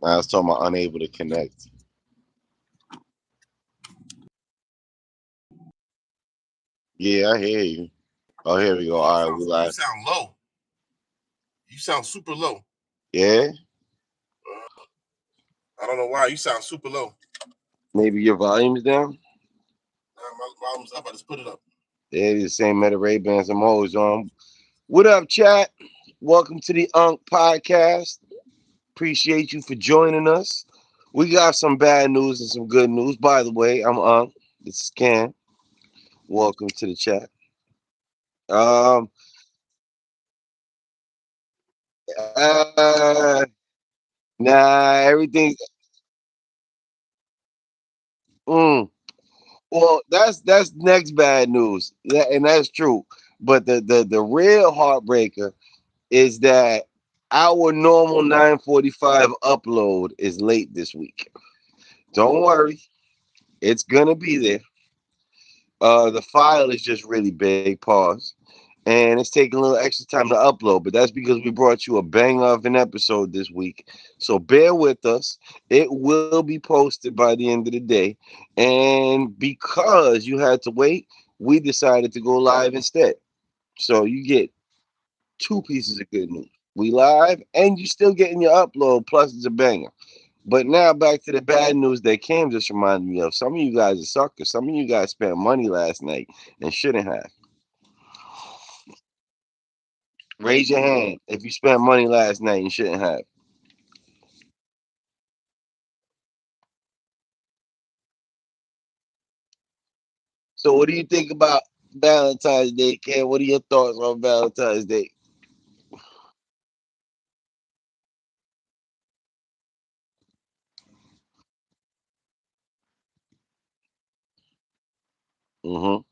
I was talking about unable to connect. Yeah, I hear you. Oh, here we go. All right, we You live. sound low. You sound super low. Yeah, I don't know why. You sound super low. maybe your volume's down. My volume's up. I just put it up. Yeah, the same Meta Ray Bans I'm always on. What up, chat? Welcome to the Unc Podcast. Appreciate you for joining us. We got some bad news and some good news. By the way, I'm Unc. This is Cam. Welcome to the chat. Um, uh, nah, everything. Mm, well, that's next bad news. Yeah, and that's true. But the real heartbreaker is that our normal 9:45 upload is late this week. Don't worry, it's gonna be there. The file is just really big, pause, and it's taking a little extra time to upload. But that's because we brought you a banger of an episode this week. So bear with us. It will be posted by the end of the day, and because you had to wait, we decided to go live instead. So you get two pieces of good news. We live, and you still getting your upload. Plus, it's a banger. But now back to the bad news that Cam just reminded me of. Some of you guys are suckers. Some of you guys spent money last night and shouldn't have. Raise your hand if you spent money last night and shouldn't have. So, what do you think about Valentine's Day, Cam? What are your thoughts on Valentine's Day? Mm-hmm.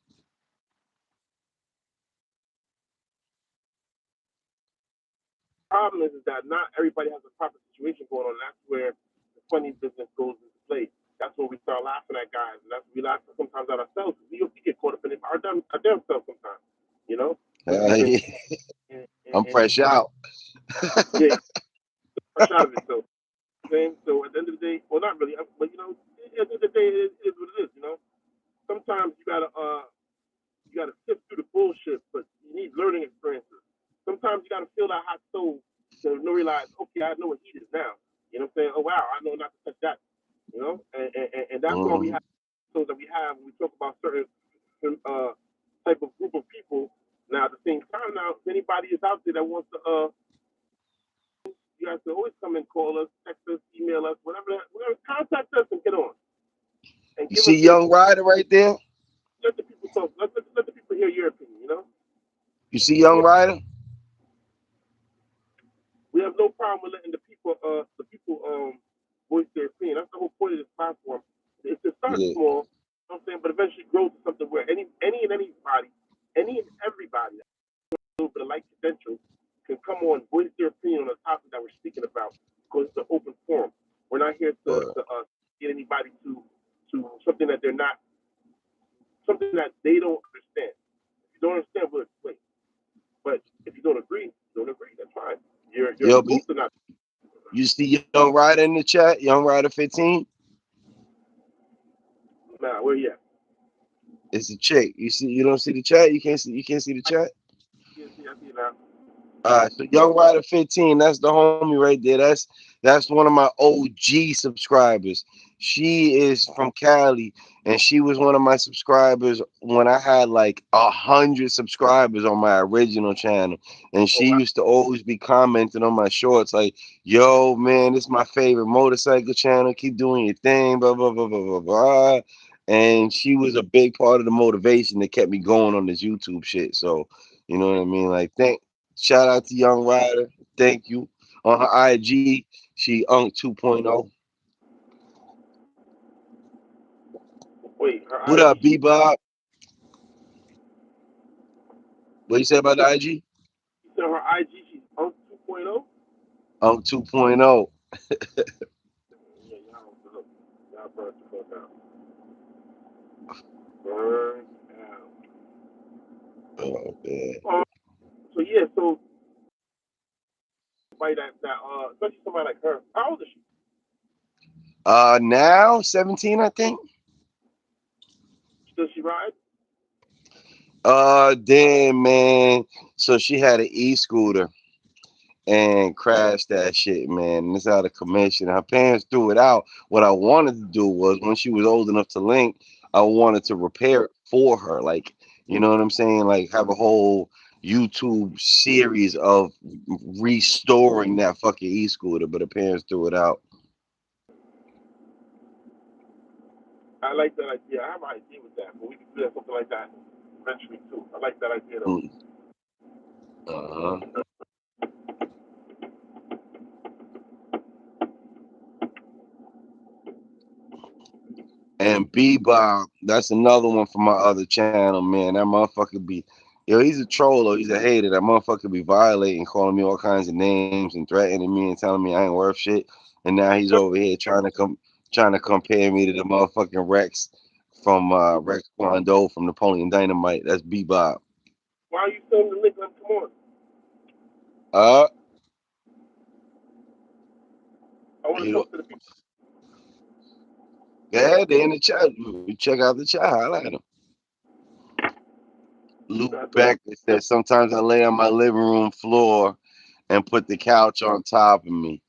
Problem is that not everybody has a proper situation going on. That's where the funny business goes into play. That's where we start laughing at guys, and that's we laugh sometimes at ourselves. We get caught up in it our damn self sometimes, you know. And, Yeah, I'm fresh and out. yeah, fresh out of it. So, same. So at the end of the day, well, not really, but at the end of the day, it is what it is. Sometimes you gotta sift through the bullshit, but you need learning experiences. Sometimes you gotta feel that hot stove to realize, okay, I know what heat is now. You know what I'm saying? Oh wow, I know not to touch that. And that's why we Mm-hmm. have so that we have when we talk about certain type of group of people. Now at the same time, now if anybody is out there that wants to, you guys can always come and call us, text us, email us, whatever, contact us and get on and You give us see Young Rider right there? let the people talk, let the people hear your opinion. You see Young Rider? We have no problem with letting the people voice their opinion. That's the whole point of this platform. It's to start Yeah. small, you know what I'm saying, but eventually grow to something where any and anybody, any and everybody that has a little bit of life potential can come on, voice their opinion on the topic that we're speaking about because it's an open forum. We're not here Uh, to get anybody to something that they're not, something that they don't understand. If you don't understand, we'll explain. But if you don't agree, don't agree. That's fine. You're yo, supposed to not. you see Young Rider in the chat? Young Rider 15? Nah, where you at? It's a chick. You see? You don't see the chat? You can't see. You can't see the chat. I see it now. All right, so Young Rider 15, that's the homie right there. That's one of my OG subscribers. She is from Cali, and she was one of my subscribers when I had like 100 subscribers on my original channel. And Oh she wow. used to always be commenting on my shorts like, "Yo, man, this is my favorite motorcycle channel. Keep doing your thing, blah blah blah blah blah blah." And she was a big part of the motivation that kept me going on this YouTube shit. So, you know what I mean? Like, shout out to Young Rider. Thank you. On her IG, she Unc 2.0. Wait, her What IG. up, Bebop? What you say about the IG? She said her IG. She's Unc 2.0. Unc 2.0. Yeah, y'all burn the fuck out. Burn out. Oh man. So yeah, so somebody especially somebody like her. How old is she? Now 17, I think. Still she ride? Damn, man. So she had an e-scooter and crashed that shit, man. And it's out of commission. Her parents threw it out. What I wanted to do was when she was old enough to link, I wanted to repair it for her. Like, you know what I'm saying? Like have a whole YouTube series of restoring that fucking e-scooter, but her parents threw it out. I like that idea. I have an idea with that, but we can do that, something like that eventually too. I like that idea though. Mm, uh-huh. And Bebop, that's another one from my other channel, man. That motherfucker be, yo, he's a troll or he's a hater. That motherfucker be violating, calling me all kinds of names and threatening me and telling me I ain't worth shit. And now he's over here trying to compare me to the motherfucking Rex from Rex Kwando from Napoleon Dynamite. That's Bebop. Why are you sending the link? Let come on. Uh, I want to you know, talk to the people. yeah, they in the chat. Check out the chat. Highlight them. Lou I thought, Becker says sometimes I lay on my living room floor and put the couch on top of me.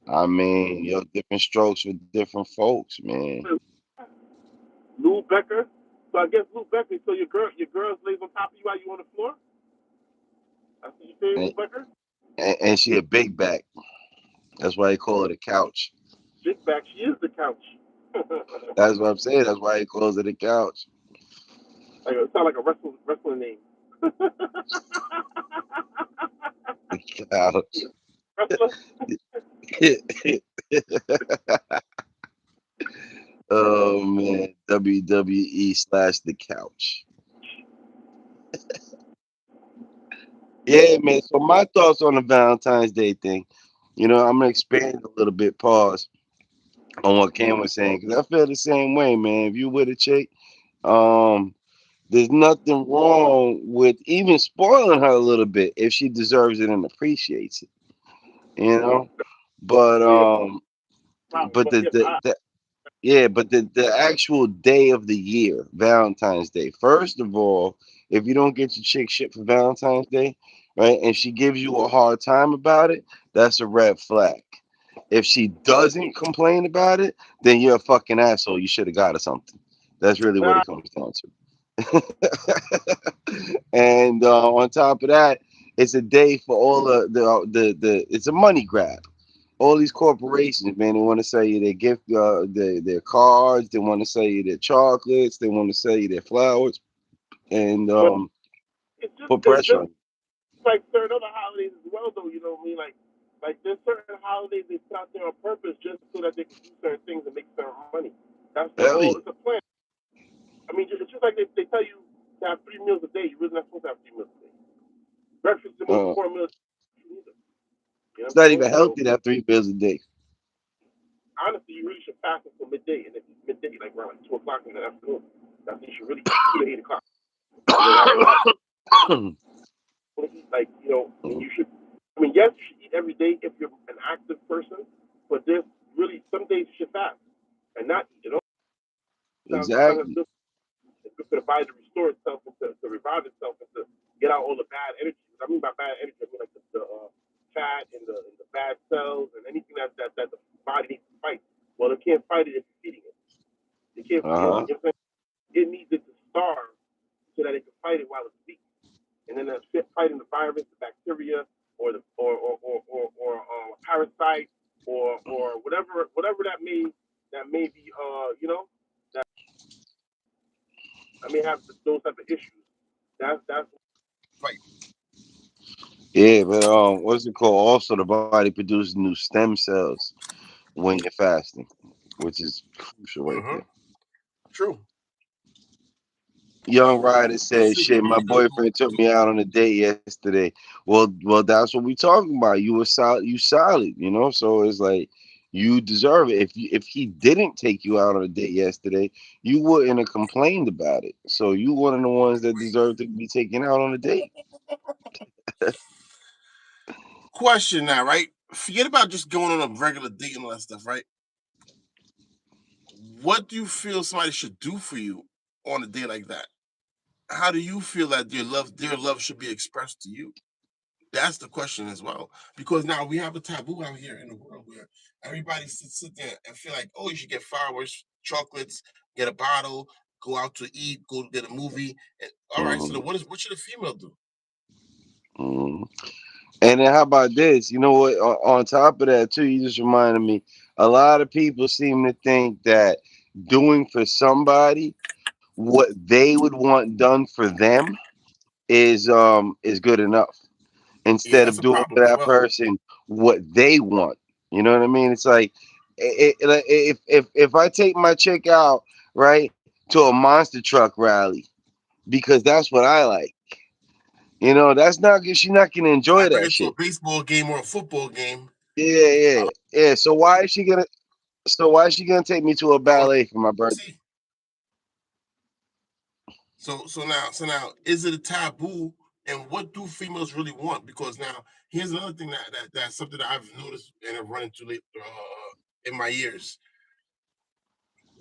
I mean, yo, different strokes for different folks, man. Lou Becker. So I guess Lou Becker. So your girls lays on top of you while you on the floor. That's what you saying, And, Lou Becker? and she a big back. That's why they call it a couch. Big back. She is the couch. like That's what I'm saying. That's why he calls it a couch. it sounds like a wrestling name. The couch. Wrestler. Oh man, WWE slash the couch. Yeah, man. So my thoughts on the Valentine's Day thing. I'm gonna expand a little bit. Pause on what Cam was saying because I feel the same way, man. If you with a chick, um, there's nothing wrong with even spoiling her a little bit if she deserves it and appreciates it, you know. But Yeah. Wow. but But yes, the yeah, but the actual day of the year, Valentine's Day. First of all, if you don't get your chick shit for Valentine's Day, right, and she gives you a hard time about it, that's a red flag. If she doesn't complain about it, then you're a fucking asshole. You should have got her something. That's really what nah, it comes down to. And on top of that, it's a day for all the it's a money grab. All these corporations, man, they want to sell you their gift, their cards. They want to sell you their chocolates. They want to sell you their flowers, and but it's put just pressure on like certain other holidays as well, though. You know what I mean? Like there's certain holidays they put out there on purpose just so that they can do certain things and make certain money. That's the you. Hell whole. yeah. It's a plan. I mean, it's just like they tell you to have 3 meals a day. You're really not supposed to have 3 meals a day. Breakfast is the most important meal you need. You know It's what I'm not saying? even So healthy to have 3 meals a day. honestly, you really should fast until midday, and if it's midday, like around like 2 o'clock in the afternoon, that's when you should really eat 2 to 8 o'clock, and then after want to eat like and you should. I mean, yes, you should eat every day if you're an active person, but there's really some days you should fast and not eat at all. Sometimes Exactly. it's good for the body to restore itself and to revive itself and to get out all the bad energy. What I mean by bad energy, I mean like the fat and the bad cells and anything that the body needs to fight. Well, it can't fight it if you're feeding it. It can't, Uh you know what I'm saying? It needs it to starve so that it can fight it while it's weak. And then that's fighting the virus, the bacteria, or the or a parasite, or whatever that may be that I may have those type of issues. That's fight. Yeah, but what's it called? Also, the body produces new stem cells when you're fasting, which is crucial right Mm-hmm. there. True. Young Ryder says, Super "Shit, my boyfriend took me out on a date yesterday." Well, that's what we talking about. You were solid. You solid. So it's like you deserve it. If he didn't take you out on a date yesterday, you wouldn't have complained about it. So you one of the ones that deserve to be taken out on a date. Question now, right? Forget about just going on a regular date and all that stuff, right? What do you feel somebody should do for you on a day like that? How do you feel that their love should be expressed to you? That's the question as well. Because now we have a taboo out here in the world where everybody sit there and feel like, oh, you should get flowers, chocolates, get a bottle, go out to eat, go get a movie. And, all right, so Mhm, what should a female do? mhm. And then how about this? You know what? On top of that, too, you just reminded me. A lot of people seem to think that doing for somebody what they would want done for them is good enough. Yeah, Instead that's of a doing problem for as that well. person what they want. You know what I mean? It's like like, if I take my chick out right to a monster truck rally because that's what I like. You know, that's not good. She's not gonna If I enjoy bring that her to a shit. baseball game or a football game, Yeah, yeah, yeah. So why is she gonna? So why is she gonna take me to a I want ballet for my birthday? to see. So now, is it a taboo? And what do females really want? Because now here's another thing that's something that I've noticed and have run into in my years.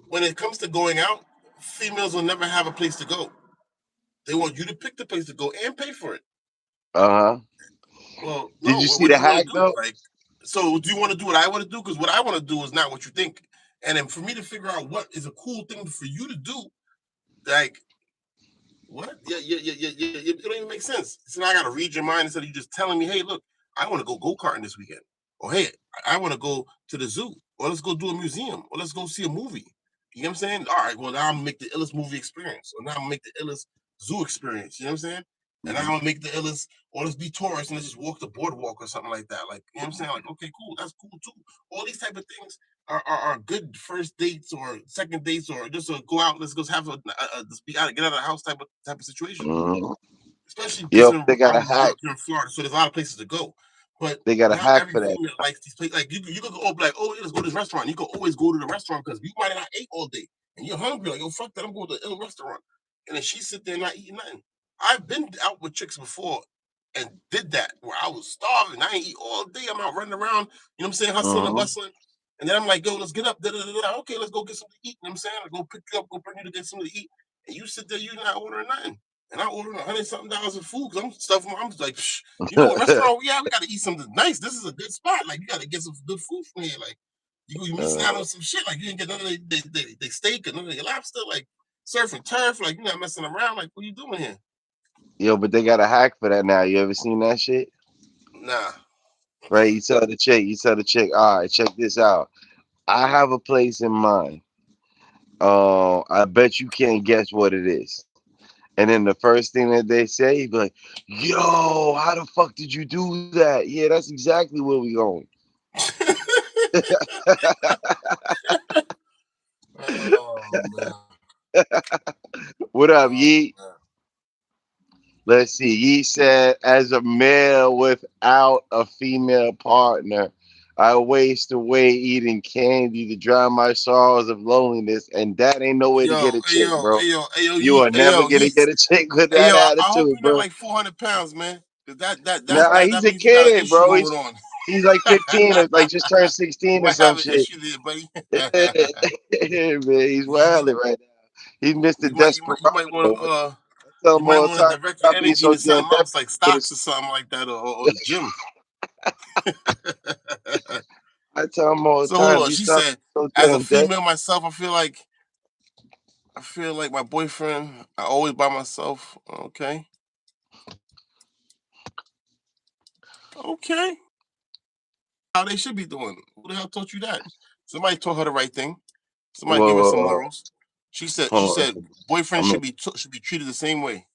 When it comes to going out, females will never have a place to go. They want you to pick the place to go and pay for it. Uh huh. Well, Did no. you see What the do you want to hack do? though? Like, so do you want to do what I want to do? Because what I want to do is not what you think. And then for me to figure out what is a cool thing for you to do, like what? Yeah. It don't even make sense. So now I got to read your mind instead of you just telling me, hey, look, I want to go karting this weekend. Or hey, I want to go to the zoo. Or let's go do a museum. Or let's go see a movie. You know what I'm saying? All right, well, now I'm going to make the illest movie experience. Or now I'm going to make the illest zoo experience. You know what I'm saying? And now I'm Mhm. going to make the illest, or let's be tourists and let's just walk the boardwalk or something like that. Like, you know what I'm saying? Like, okay, cool. That's cool too. All these type of things are good first dates or second dates or just go out. Let's go have let's be out, get out of the house type of situation. Mhm. Especially Yo, considering they got a I'm in New hack. York, you're in Florida, so there's a lot of places to go. But They got a not hack every for that. female likes these places. Like you could go like, oh, yeah, let's go to this restaurant. You could always go to the restaurant because you might not ate all day and you're hungry. Like, yo, fuck that, I'm going to the ill restaurant. And then she sit there not eating nothing. I've been out with chicks before and did that where I was starving. I ain't eat all day. I'm out running around, you know what I'm saying, hustling and Mhm. bustling. And then I'm like, yo, let's get up. Da, da, da, da. Okay, let's go get something to eat. You know what I'm saying? I go pick you up, go bring you to get something to eat. And you sit there, you're not ordering nothing. And I ordered $100 something of food because I'm stuffing. I'm just like, psh, you know what restaurant we at? We got to eat something nice. This is a good spot. Like you got to get some good food from here. Like you missing out uh, on some shit. Like you didn't get none of they steak or none of their lobster. Like surf and turf. Like you're not messing around. Like what are you doing here? yo, but they got a hack for that now. You ever seen that shit? Nah. Right? You tell the chick, all right, check this out. I have a place in mind. I bet you can't guess what it is. And then the first thing that they say, be like, yo, how the fuck did you do that? Yeah, that's exactly where we going. Oh man. What up, Oh Yeet? man. Let's see. Ye said, as a male without a female partner, I waste away eating candy to drown my sorrows of loneliness, and that ain't no way to Yo, get a hey chick, yo, bro. hey yo, hey yo, You Yeet, are hey never yo, gonna Yeet. get a chick with Hey that yo, I hope attitude, you're not bro. like 400 pounds, man. Cause Nah, that he's a means you got an kid, issue bro. going on. He's like 15 or like just turned You 16 or might some have an shit. issue there, buddy. Man, he's you, wilding right now. He's Mr. you might want Desperado. to I tell him all the time, direct your stop being energy so into damn something desperate else like for stocks or this. something like that or the gym. I tell him all the So hold time, on. you She stop said, being so as a damn desperate. female myself, I feel like my boyfriend. I always by myself. Okay, okay. How they should be doing. Who the hell taught you that? Somebody taught her the right thing. Somebody Whoa, gave her whoa, some whoa. morals. She Hold on. said boyfriend I'm should be treated the same way.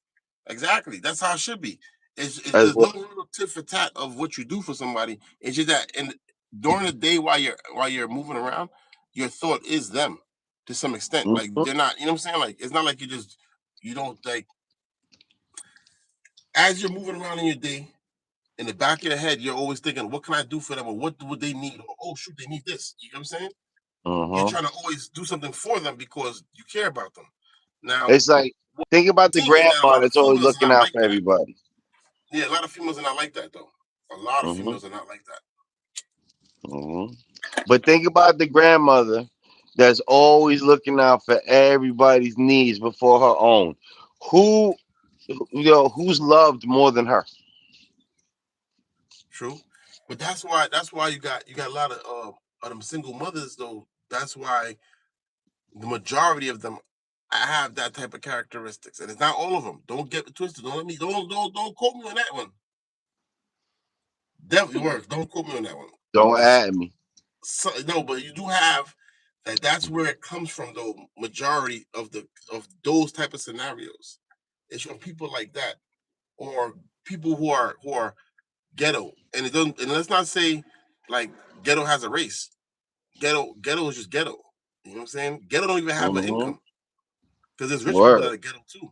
Exactly. That's how it should be. as There's well. no real tit for tat of what you do for somebody. It's just that and during the day while you're moving around, your thought is them to some extent. Like Mhm, they're not, you know what I'm saying? Like it's not like you don't like as you're moving around in your day, in the back of your head, you're always thinking, what can I do for them or what would they need? Or, oh shoot, they need this. You know what I'm saying? You're mhm. trying to always do something for them because you care about them. Now, It's like think about the seeing is that a grandma lot of that's always females are looking not out like for that. everybody. Yeah, a lot of females are not like that though. A lot of Hmm females are not like that. hmm But think about the grandmother that's always looking out for everybody's needs before her own. Who, who's loved more than her? True, but that's why you got a lot of them single mothers though. That's why the majority of them have that type of characteristics, and it's not all of them. Don't get it twisted. Don't quote me on that one. Definitely works. Don't quote me on that one. Don't add me. So, no, but you do have that. That's where it comes from. Though majority of those type of scenarios, it's from people like that or people who are ghetto. And it doesn't. And let's not say like ghetto has a race. Ghetto is just ghetto. You know what I'm saying? Ghetto don't even have an Mm-hmm. income because there's rich people that Word. are ghetto too.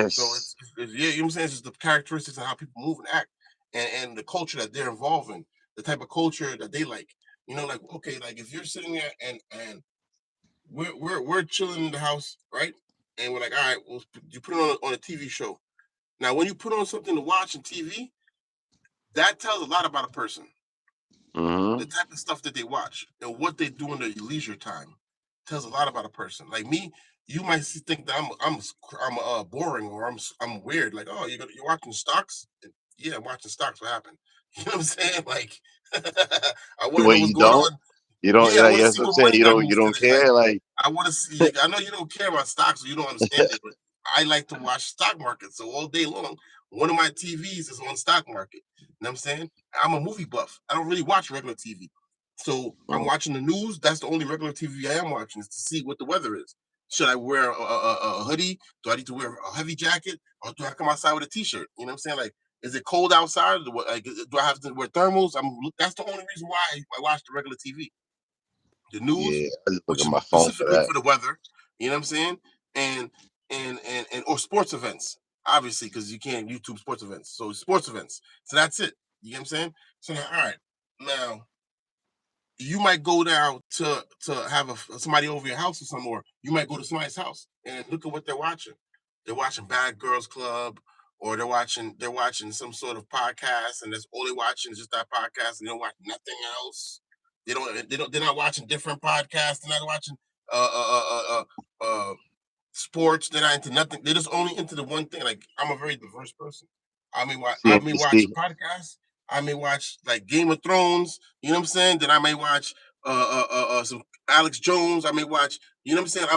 So Yes. it's yeah, you know what I'm saying? It's just the characteristics of how people move and act and the culture that they're involved in, the type of culture that they like. You know, like okay, like if you're sitting there and we're chilling in the house, right? And we're like, all right, well, you put it on a TV show. Now, when you put on something to watch on TV, that tells a lot about a person. The Mm-hmm. type of stuff that they watch and what they do in their leisure time tells a lot about a person. Like me, you might think that I'm boring or I'm weird. Like, oh, you're watching stocks? Yeah, I'm watching stocks. What happened? You know what I'm saying? Like, I want to know Wait, what's you going don't? on. You don't Yeah, I like want to that's see what I'm what saying. money got You moved don't today. Like, care? Like I want to see. I know you don't care about stocks, so you don't understand it. But I like to watch stock market. So all day long, one of my TVs is on stock market. You know what I'm saying? I'm a movie buff. I don't really watch regular TV. So I'm mm, watching the news. That's the only regular TV I am watching is to see what the weather is. Should I wear a hoodie? Do I need to wear a heavy jacket? Or do I come outside with a t-shirt? You know what I'm saying? Like, is it cold outside? Like, do I have to wear thermals? That's the only reason why I watch the regular TV. The news, yeah, I just look which at is my phone for specifically that. for the weather. You know what I'm saying? And and or sports events, obviously, because you can't YouTube sports events. So sports events. So that's it. You know what I'm saying? So now, all right, now you might go down to have somebody over your house or something, or you might go to somebody's house and look at what they're watching. They're watching Bad Girls Club, or they're watching some sort of podcast, and that's all they're watching is just that podcast, and they don't watch nothing else. They're not watching different podcasts. They're not watching uh uh uh uh, uh sports. They're not into nothing. They're just only into the one thing. Like I'm a very diverse person. I See, may watch see, podcasts. I may watch like Game of Thrones. You know what I'm saying? Then I may watch some Alex Jones. I may watch. You know what I'm saying?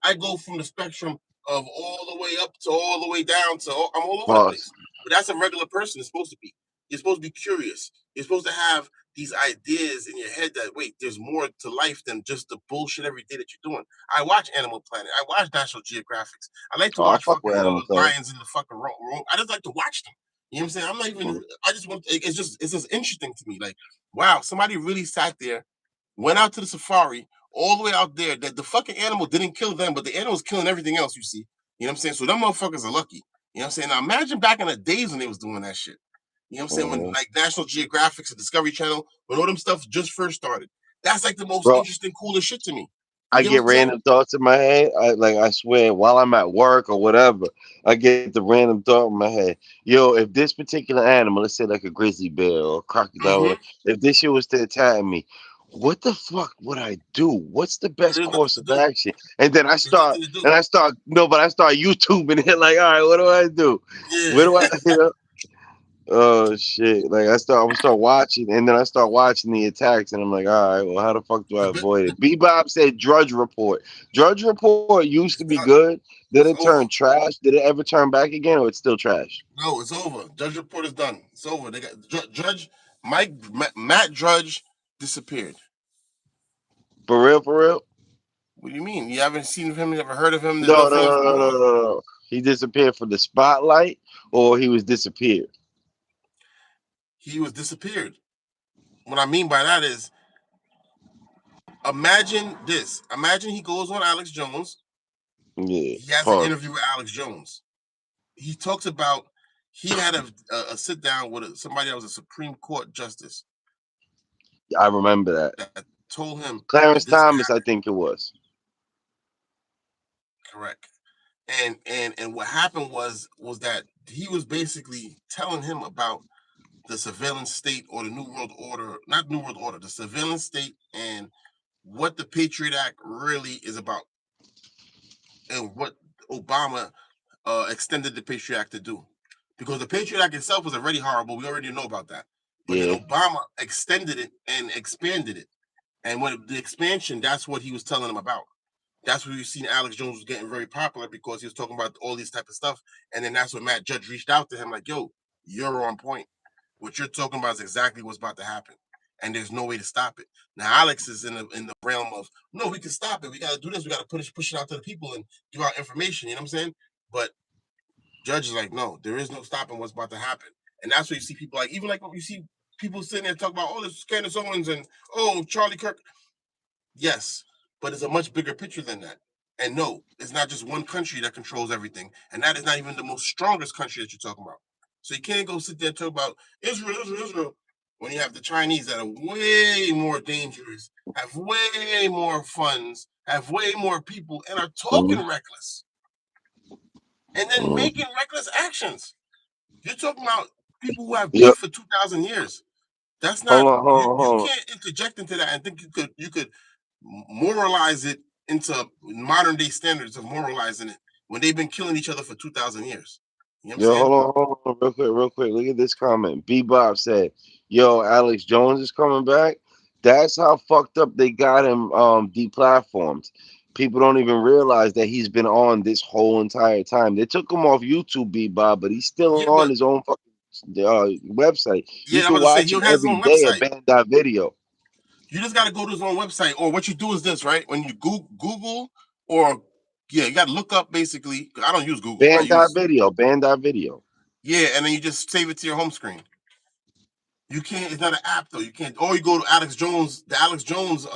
I go from the spectrum of all the way up to all the way down to I'm all over the pause. place. But that's a regular person is supposed to be. You're supposed to be curious. You're supposed to have these ideas in your head that wait, there's more to life than just the bullshit every day that you're doing. I watch Animal Planet. I watch National Geographics. I like to Oh, I watch fuck fucking with Animal Planet. lions in the fucking room. I just like to watch them. You know what I'm saying? I'm not even. Mm, I just want. It's just interesting to me. Like, wow, somebody really sat there, went out to the safari, all the way out there. That the fucking animal didn't kill them, but the animal's killing everything else. You see? You know what I'm saying? So them motherfuckers are lucky. You know what I'm saying? Now imagine back in the days when they was doing that shit. You know what I'm saying? When mm. like National Geographics and Discovery Channel, when all them stuff just first started. That's like the most Bro, interesting, coolest shit to me. You I get what get I'm saying? random thoughts in my head. I swear, while I'm at work or whatever, I get the random thought in my head. Yo, if this particular animal, let's say like a grizzly bear or a crocodile, Mm-hmm. if this shit was to attack me, what the fuck would I do? What's the best There's nothing course to of do. action? And then There's nothing to do. I start no, but I start YouTubing it like, all right, what do I do? Where do I, Yeah. you know? Oh shit! Like I'm start watching, and then I start watching the attacks, and I'm like, all right, well, how the fuck do I the, bit- avoid the, it? Bebop said Drudge Report. Drudge Report used to it's be done. good. Then it It's turned over. trash. Did it ever turn back again, or it's still trash? No, it's over. Judge report is done. It's over. They got Judge Matt Drudge disappeared. For real, for real? What do you mean? You haven't seen him? You never heard of him? There's No, nothing no, else no, no, going no, on. no, no. He disappeared from the spotlight, or he was disappeared. He was disappeared. What I mean by that is, imagine this. Imagine he goes on Alex Jones. Yeah, He has an pause. interview with Alex Jones. He talks about he had a sit down with somebody that was a Supreme Court justice I remember that. that told him that Clarence this could Thomas, I happen. think it was. Correct. And what happened was that he was basically telling him about the surveillance state or the new world order, not new world order, the surveillance state and what the Patriot Act really is about and what Obama extended the Patriot Act to do. Because the Patriot Act itself was already horrible. We already know about that. But then Yeah. Obama extended it and expanded it. And when the expansion, that's what he was telling them about. That's where you've seen Alex Jones was getting very popular because he was talking about all these type of stuff. And then that's when Matt Judge reached out to him like, yo, you're on point. What you're talking about is exactly what's about to happen. And there's no way to stop it. Now Alex is in the realm of no, we can stop it. We got to do this. We got to push it out to the people and give out information. You know what I'm saying? But Judge is like, no, there is no stopping what's about to happen. And that's where you see people like even like when you see people sitting there talking about oh, this Candace Owens and oh Charlie Kirk. Yes, but it's a much bigger picture than that. And no, it's not just one country that controls everything. And that is not even the most strongest country that you're talking about. So you can't go sit there and talk about Israel, when you have the Chinese that are way more dangerous, have way more funds, have way more people, and are talking Mm-hmm. reckless and then making reckless actions. You're talking about people who have Yep. beef for 2,000 years. That's Hold not on, hold on, you hold on. can't interject into that and think you could moralize it into modern day standards of moralizing it when they've been killing each other for 2,000 years. You know what I'm Yo, saying? hold on, real quick. Look at this comment. Bebop said, "Yo, Alex Jones is coming back." That's how fucked up they got him deplatformed. People don't even realize that he's been on this whole entire time. They took him off YouTube, Bebop, but he's still Yeah, on but his own fucking website. You yeah, I'm can about to say watch he him has his every own day at website. Band.video. You just got to go to his own website, or what you do is this, right? When you Google or yeah, you got to look up basically. I don't use Google. I use Band.video. yeah, and then you just save it to your home screen. You can't. It's not an app though. You can't. Or you go to Alex Jones, the Alex Jones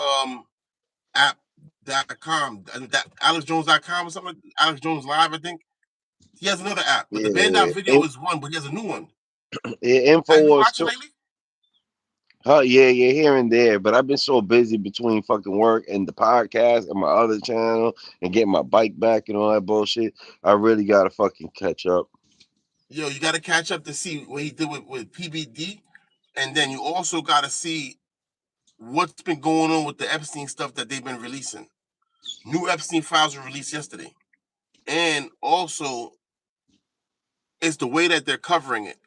app.com, that AlexJones.com or something. Alex Jones Live, I think. He has another app, but the Yeah, Band.video is one, but he has a new one. yeah, Have you been Infowars watching too. lately? Yeah, yeah, here and there. But I've been so busy between fucking work and the podcast and my other channel and getting my bike back and all that bullshit. I really gotta fucking catch up. Yo, you got to catch up to see what he did with PBD, and then you also got to see what's been going on with the Epstein stuff that they've been releasing. New Epstein files were released yesterday, and also it's the way that they're covering it.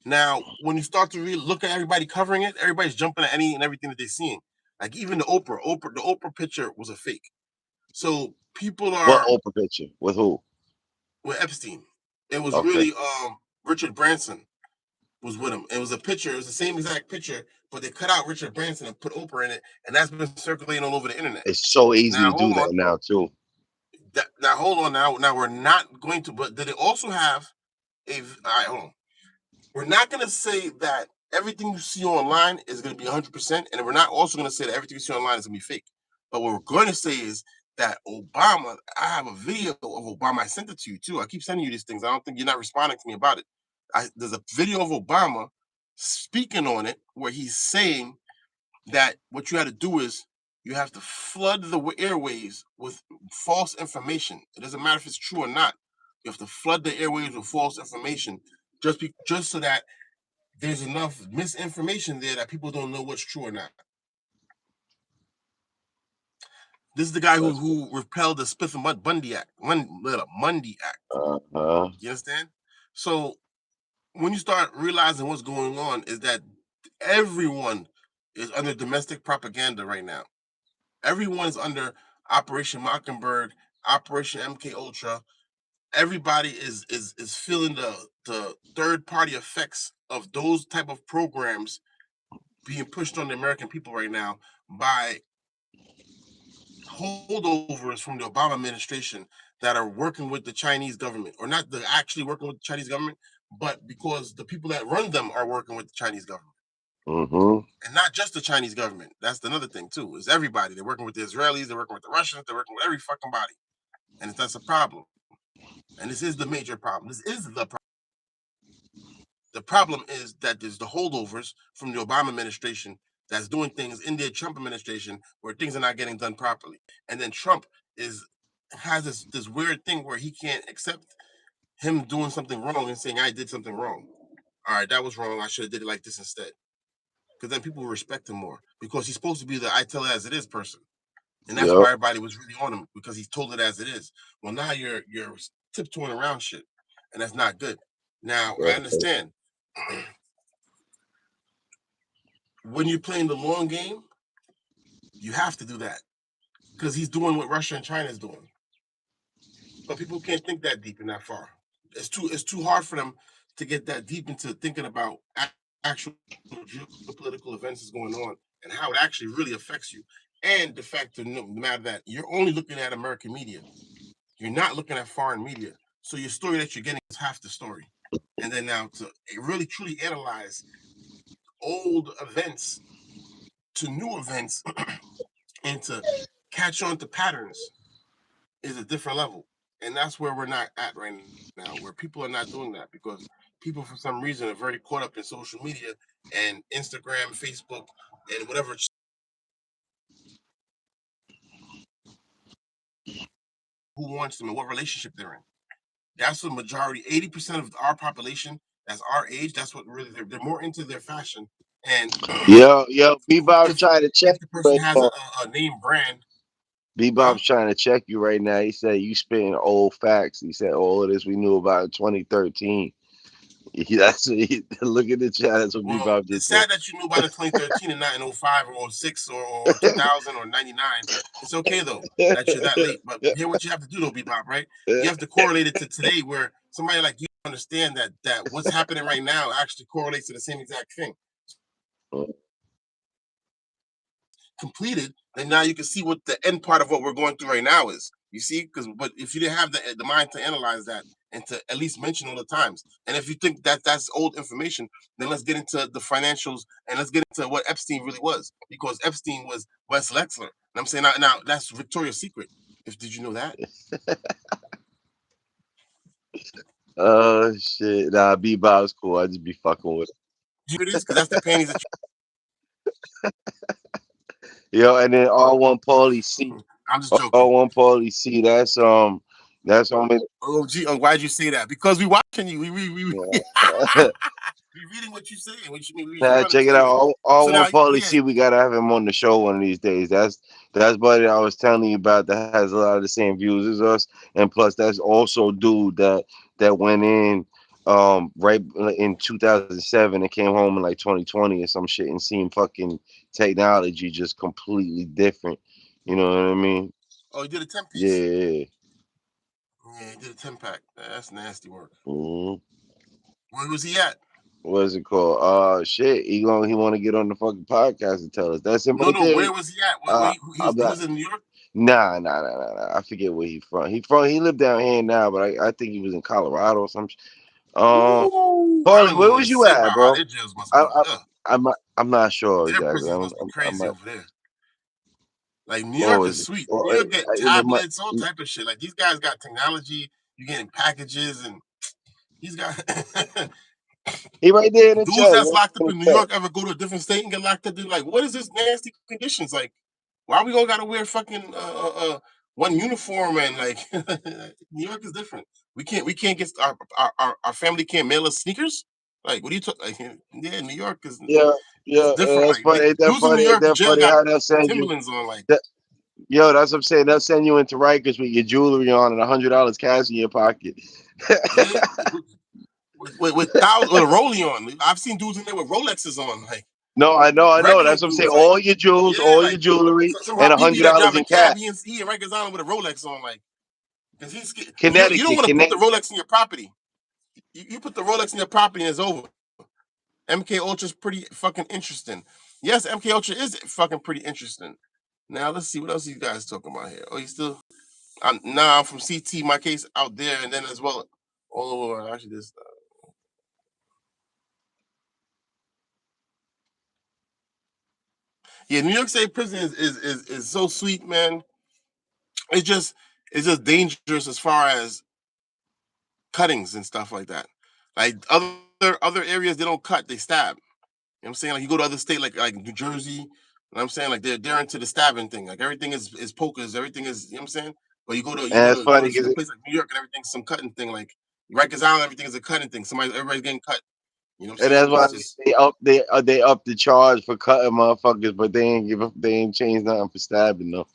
Now, when you start to really look at everybody covering it, everybody's jumping at any and everything that they're seeing. Like even the Oprah picture was a fake. So people What are Oprah picture? With who? with Epstein. It was Okay. really Richard Branson was with him. It was a picture. It was the same exact picture, but they cut out Richard Branson and put Oprah in it, and that's been circulating all over the internet. It's so easy Now to do hold that on. now too. Now hold on. Now we're not going to. But did it also have a? All right, hold on. We're not going to say that everything you see online is going to be 100%, and we're not also going to say that everything you see online is going to be fake. But what we're going to say is that Obama. I have a video of Obama. I sent it to you too. I keep sending you these things. I don't think you're not responding to me about it. There's a video of Obama speaking on it where he's saying that what you had to do is you have to flood the airways with false information. It doesn't matter if it's true or not. You have to flood the airways with false information just so that there's enough misinformation there that people don't know what's true or not. This is the guy That's who repelled the Smith and Bundy Act, Mundy Act. uh-huh. You understand? So when you start realizing what's going on, is that everyone is under domestic propaganda right now. Everyone is under Operation Mockingbird, Operation MK Ultra. Everybody is feeling the third party effects of those type of programs being pushed on the American people right now by holdovers from the Obama administration that are working with the Chinese government, or not the actually working with the Chinese government, but because the people that run them are working with the Chinese government. Mm-hmm. And not just the Chinese government. That's another thing too. Is everybody. They're working with the Israelis, they're working with the Russians, they're working with every fucking body. And that's a problem. And this is the major problem. This is the problem. The problem is that there's the holdovers from the Obama administration that's doing things in the Trump administration where things are not getting done properly. And then Trump is has this weird thing where he can't accept him doing something wrong and saying I did something wrong. All right, that was wrong. I should have did it like this instead. Because then people will respect him more because he's supposed to be the I tell it as it is person. and that's Yep. why everybody was really on him because he told it as it is. Well, now you're tiptoeing around shit, and that's not good. Now I Right. understand when you're playing the long game, you have to do that because he's doing what Russia and China is doing. But people can't think that deep and that far. It's too hard for them to get that deep into thinking about actual geopolitical events that's going on and how it actually really affects you. And the fact of the matter that you're only looking at American media. You're not looking at foreign media. So your story that you're getting is half the story. And then now to really truly analyze old events to new events and to catch on to patterns is a different level. And that's where we're not at right now, where people are not doing that because people, for some reason, are very caught up in social media and Instagram, Facebook, and whatever who wants them and what relationship they're in. That's the majority. 80% of our population that's our age. That's what really they're more into their fashion. And Yo, Bebop's if trying to check if the you person right has now. a name brand, huh? Bebop's trying to check you right now. He said you spitting old facts. He said all of this we knew about in 2013. That's what look at the chat. That's what Well, Bebop it's just said. sad that you knew about it 2013 and not in 05 or 06 or 2000 or 99. It's okay though that you're that late. But here, what you have to do though, Bebop, right? You have to correlate it to today, where somebody like you understand that what's happening right now actually correlates to the same exact thing. So when you see that completed, then now you can see what the end part of what we're going through right now is. You see, but if you didn't have the mind to analyze that and to at least mention all the times, and if you think that that's old information, then let's get into the financials and let's get into what Epstein really was, because Epstein was Wes Lexler. And I'm saying now that's Victoria's Secret. If did you know that? Oh shit. Nah, Bebop's cool. I just be fucking with Do you know what it is? Because that's the panties that him. Yo, and then R1 Paulie C. I'm just joking. R1 Paulie C. That's only Oh, gee, why'd you say that? Because we watching you. We yeah. we reading what you saying. We Nah, trying to check it tell you. out. All So one now, Paulie yeah. C. We gotta have him on the show one of these days. That's buddy I was telling you about that has a lot of the same views as us, and plus that's also dude that went in right in 2007 and came home in like 2020 or some shit and seen fucking technology just completely different. You know what I mean? Oh, he did a 10 Yeah. piece. Yeah, yeah. Yeah, he did a 10 pack. That's nasty work. Mhm. Where was he at? What is it called? Shit. He want to get on the fucking podcast and tell us. That's him No, right no. there. Where was he at? Uh, He I'm he not. was in New York. Nah. I forget where he from. He lived down here now, but I think he was in Colorado or some. Ooh, I Paulie, don't even where want was to you say at, about how bro? their jails must I, be. I I'm not sure Their exactly. prisons must be I'm crazy not. over there. Like New Oh, York is is it? sweet. Oh, New York get it might, tablets, all type of shit. Like these guys got technology. You getting packages, and he's got he right there in the dudes chat. He that's right locked there up in in New the chat. York ever go to a different state and get locked up? They're like, what is this nasty conditions? Like, why we all gotta wear fucking one uniform and like New York is different. We can't get our family can't mail us sneakers. Like, what are you talking? Like, yeah, New York Yeah, is yeah. different. That's Like, funny. Ain't that dudes in New funny? Ain't York in that jail funny got how they'll send you? Timberlands on. Like, That, yo, that's what I'm saying. They'll send you into Rikers with your jewelry on and $100 cash in your pocket. yeah, with thousands with a rollie on. I've seen dudes in there with Rolexes on. Like No, I know. regular That's what I'm saying. dudes. Like, all your jewels, yeah, all your like jewelry, some and Habibi that $100 drive a in cash. cab, he in Rikers Island with a Rolex on. Like, because he's you don't Connecticut, want to put the Connecticut. Rolex in your property. You put the Rolex in your property and it's over. MK Ultra is pretty fucking interesting. Yes, MK Ultra is fucking pretty interesting. Now let's see what else you guys talking about here. Oh, you still? I'm from CT. My case out there, and then as well all over. Actually, this. Yeah, New York State prison is so sweet, man. It's just dangerous as far as cuttings and stuff like that. Like other areas, they don't cut, they stab. You know what I'm saying? Like you go to other state like New Jersey, you know what I'm saying? Like they're into the stabbing thing. Like everything is pokers, everything is, you know what I'm saying? But you And go it's to funny because a place like New York and everything's some cutting thing. Like Rikers Island, everything is a cutting thing. Everybody's getting cut. You know what I'm and saying? that's why It's just they up the charge for cutting motherfuckers, but they ain't changed nothing for stabbing though.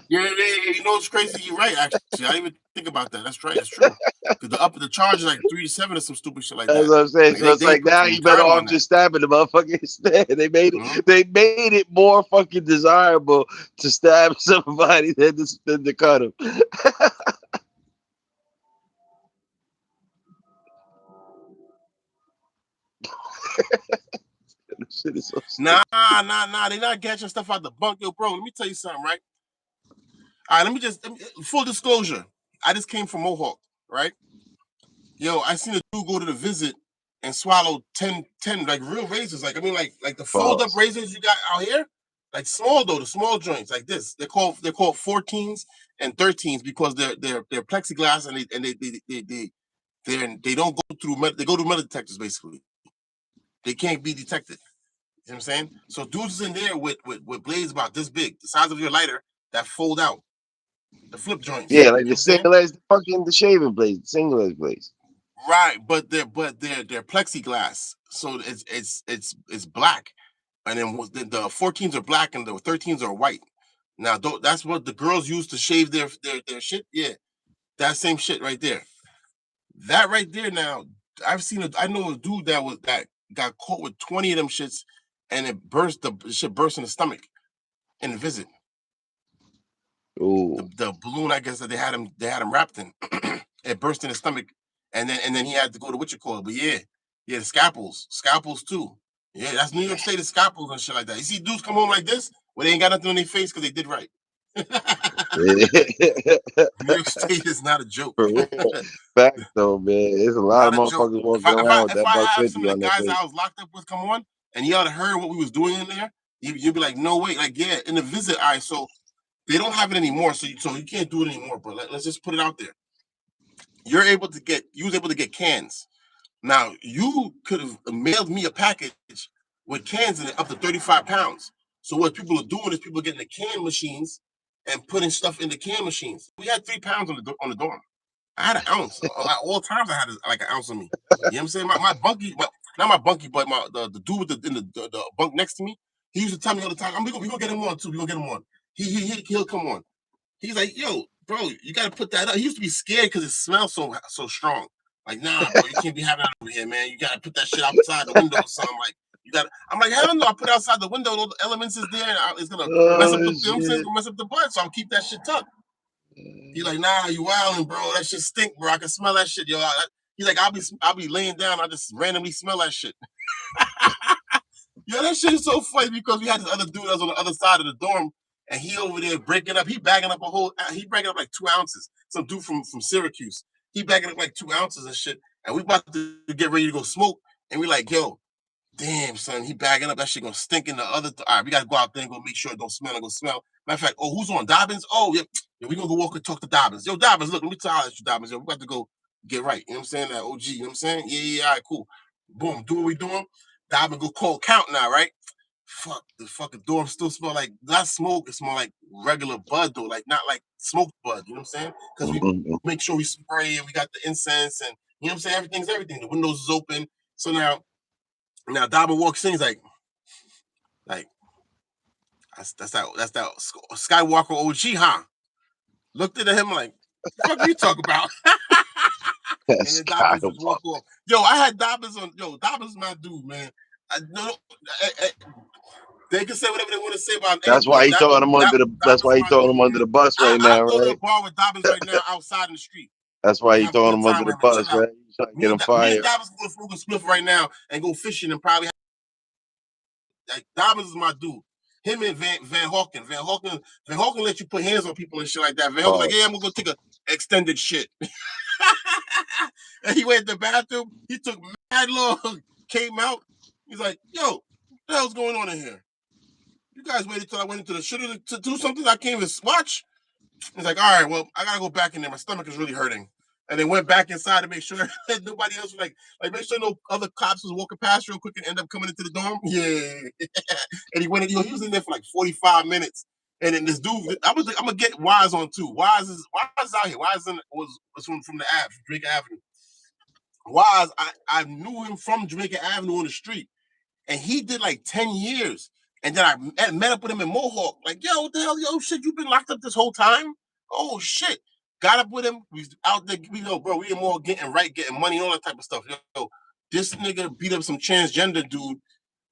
Yeah, you know what's crazy? You're right. Actually, I didn't even think about that. That's right. That's true. Because the charge is like 3 to 7 or some stupid shit like That's that. what I'm saying. Like So it's they like put now some you better time on off that. just stabbing the motherfucker instead. Mm-hmm. They made it more fucking desirable to stab somebody than to cut him. This shit is so stupid. Nah. They not catching stuff out the bunk, yo, bro. Let me tell you something, right? All right, full disclosure. I just came from Mohawk, right? Yo, I seen a dude go to the visit and swallow 10 like real razors. Like, I mean, like the fold up Pause. razors you got out here, like small though, the small joints like this. They're called 14s and 13s because they're plexiglass and they don't go through they go through metal detectors basically. They can't be detected. You know what I'm saying? So dudes is in there with blades about this big, the size of your lighter that fold out, the flip joints. Yeah, You like know the what I'm saying? single as the fucking the shaving blades, the single as blades. Right, but they're plexiglass, so it's black, and then the 14s are black and the 13s are white. Now that's what the girls use to shave their shit. Yeah, that same shit right there. That right there. Now I know a dude that got caught with 20 of them shits, and the shit burst in the stomach in the visit. The Ooh. the balloon, I guess that they had him wrapped in, it burst in his stomach, and then he had to go to what you call it. But yeah, the scalpels too. Yeah, that's New York State, of scalpels and shit like that. You see dudes come home like this where they ain't got nothing on their face because they did right. New York State is not a joke. For real. Fact though, man. There's a lot of Not a joke. motherfuckers If walking I if I around with if that I buck have some 50 of the on their guys face. I was locked up with come on, and y'all have heard what we was doing in there, you'd be like, no way, like yeah, in the visit. All right, so they don't have it anymore, so you can't do it anymore, bro. Let's just put it out there. You was able to get cans. Now you could have mailed me a package with cans in it up to 35 pounds. So what people are doing is people are getting the can machines and putting stuff in the can machines. We had 3 pounds on the dorm. I had an ounce. At all times I had like an ounce on me. You know what I'm saying? My bunkie, not my bunkie, but the dude with the bunk next to me, he used to tell me all the time, we gonna get him on too. We gonna get him on. He'll come on. He's like, yo, bro, you gotta put that up. He used to be scared because it smells so strong. Like, nah, bro, you can't be having that over here, man. You gotta put that shit outside the window or something. Like, you gotta. I'm like, hell no, I put it outside the window. All the elements is there. It's gonna mess up Oh the. You know what I'm saying? It's shit. gonna mess up the blood. So I'll keep that shit tucked. He's like, nah, you wilding, bro. That shit stink, bro. I can smell that shit, yo. He's like, I'll be laying down. I just randomly smell that shit. Yo, that shit is so funny because we had this other dude that was on the other side of the dorm, and he over there breaking up. He bagging up he bagging up like 2 ounces. Some dude from Syracuse. He bagging up like 2 ounces and shit. And we about to get ready to go smoke. And we like, yo, damn, son, he bagging up. That shit gonna stink in the other. All right, we gotta go out there and go make sure it don't smell. It gonna smell. Matter of fact, oh, who's on Dobbins? Oh, yeah, we gonna go walk and talk to Dobbins. Yo, Dobbins, look, let me tell you, Dobbins. Yo, we got to go get right. You know what I'm saying? That OG. You know what I'm saying? Yeah, all right, cool. Boom, do what we doing. Dobbins go call count now, right? Fuck, the fucking dorm still smell like not smoke. It smell like regular bud though, like not like smoked bud. You know what I'm saying? Because we Mhm. make sure we spray and we got the incense and you know what I'm saying. Everything's everything. The windows is open. So now Dobbin walks in. He's like that's that Skywalker OG, huh? Looked at him like, the fuck you talk about? And That's then Dobbins kind just walk off. Yo, I had Dobbins on. Yo, Dobbins my dude, man. No, they can say whatever they want to say about him, That's but why he throwing him under the. That's Dobbins why is he my throwing dude, him under man. the bus right I'll now, go to a right? bar with Dobbins right now outside in the street That's why and he have a throwing good him under time the with him and chill bus, out. right? He's trying to get him Me and fired. Dobbins can go smoke a spliff right now and go fishing and probably like Dobbins is my dude. Him and Van Hawken. Van Hawken let you put hands on people and shit like that. Van Hawken's like, yeah, I'm Pause. gonna go take a extended shit. And he went to the bathroom. He took mad long, came out. He's like, yo, what the hell's going on in here? You guys waited till I went into the shooter to do something I can't even watch? He's like, all right, well, I gotta go back in there. My stomach is really hurting. And they went back inside to make sure that nobody else was like make sure no other cops was walking past real quick and end up coming into the dorm. Yeah. And he went in, he was in there for like 45 minutes. And then this dude, I was like, I'm gonna get Wise on too. Wise out here. Was from the Ave, from Drake Avenue. Wise, I knew him from Jamaica Avenue on the street, and he did like 10 years. And then I met up with him in Mohawk. Like, yo, what the hell, yo, shit, you been locked up this whole time? Oh shit. Got up with him. We out there, we go, bro. We in Mohawk getting right, getting money, all that type of stuff. Yo, this nigga beat up some transgender dude,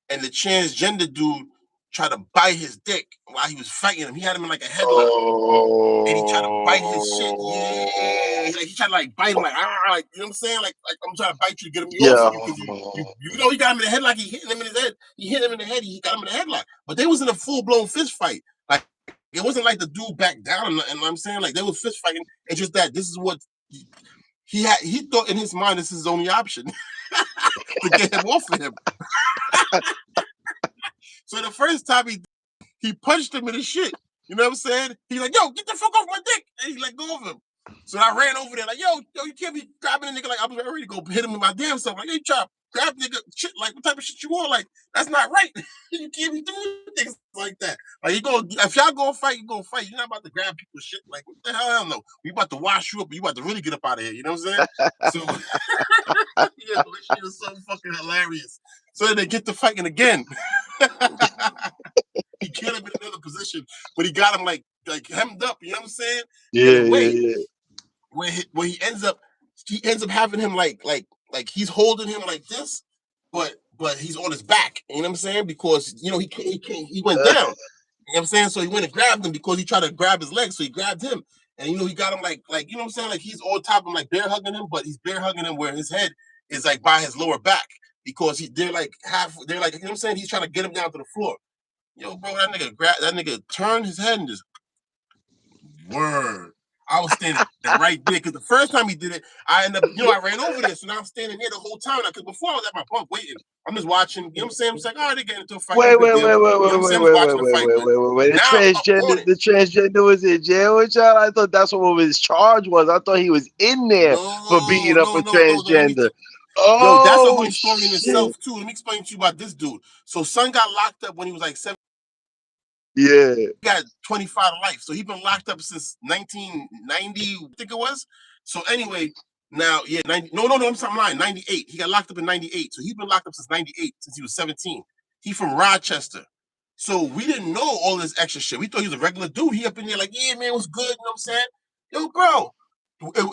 and the transgender dude tried to bite his dick while he was fighting him. He had him in like a headlock. And he tried to bite his shit. Yeah. Like he tried to like bite him like, like, you know what I'm saying? Like I'm trying to bite you to get him off of you because you know he got him in the headlock. He hit him in his head. He hit him in the head. He got him in the headlock. But they was in a full blown fist fight. Like it wasn't like the dude backed down. And I'm saying like they was fist fighting. It's just that this is what he had. He thought in his mind this is his only option to get him off of him. So the first time he punched him in the shit. You know what I'm saying? He's like, yo, get the fuck off my dick. And he let go of him. So I ran over there like, yo, you can't be grabbing a nigga like I was ready to go hit him with my damn self. Like, hey, try to grab nigga shit, like what type of shit you want? Like, that's not right. You can't be doing things like that. Like you go, if y'all gonna fight, you gonna fight. You're not about to grab people's shit. Like, what the hell? I don't know. We about to wash you up, but you about to really get up out of here. You know what I'm saying? So yeah, that shit is so fucking hilarious. So then they get to fighting again. He killed him in another position, but he got him like hemmed up. You know what I'm saying? Yeah. Where he ends up having him like he's holding him like this, but he's on his back. You know what I'm saying? Because you know he went down. You know what I'm saying? So he went and grabbed him because he tried to grab his leg. So he grabbed him, and you know he got him like you know what I'm saying? Like he's on top of him, like bear hugging him, but he's bear hugging him where his head is like by his lower back because they're like you know what I'm saying? He's trying to get him down to the floor. Yo, bro, that nigga turned his head and just word. I was standing right there because the first time he did it, I ran over there. So now I'm standing there the whole time. Because before I was at my bunk waiting. I'm just watching. You know what I'm saying? I'm just like, all right, they're getting into a fight. Wait. You know what I'm saying? I'm watching the fight. The transgender was in jail with y'all? I thought that's what his charge was. I thought he was in there for beating up a transgender. Yo, that's a whole Oh, story in itself, too. Let me explain to you about this dude. So son got locked up when he was like 7. yeah. He got 25 to life. So he's been locked up since 1990, I think it was. So anyway, now, yeah, 90, no, I'm lying, 98. He got locked up in 98. So he's been locked up since 98, since he was 17. He from Rochester. So we didn't know all this extra shit. We thought he was a regular dude. He up in there like, yeah, man, what's good? You know what I'm saying? Yo, bro.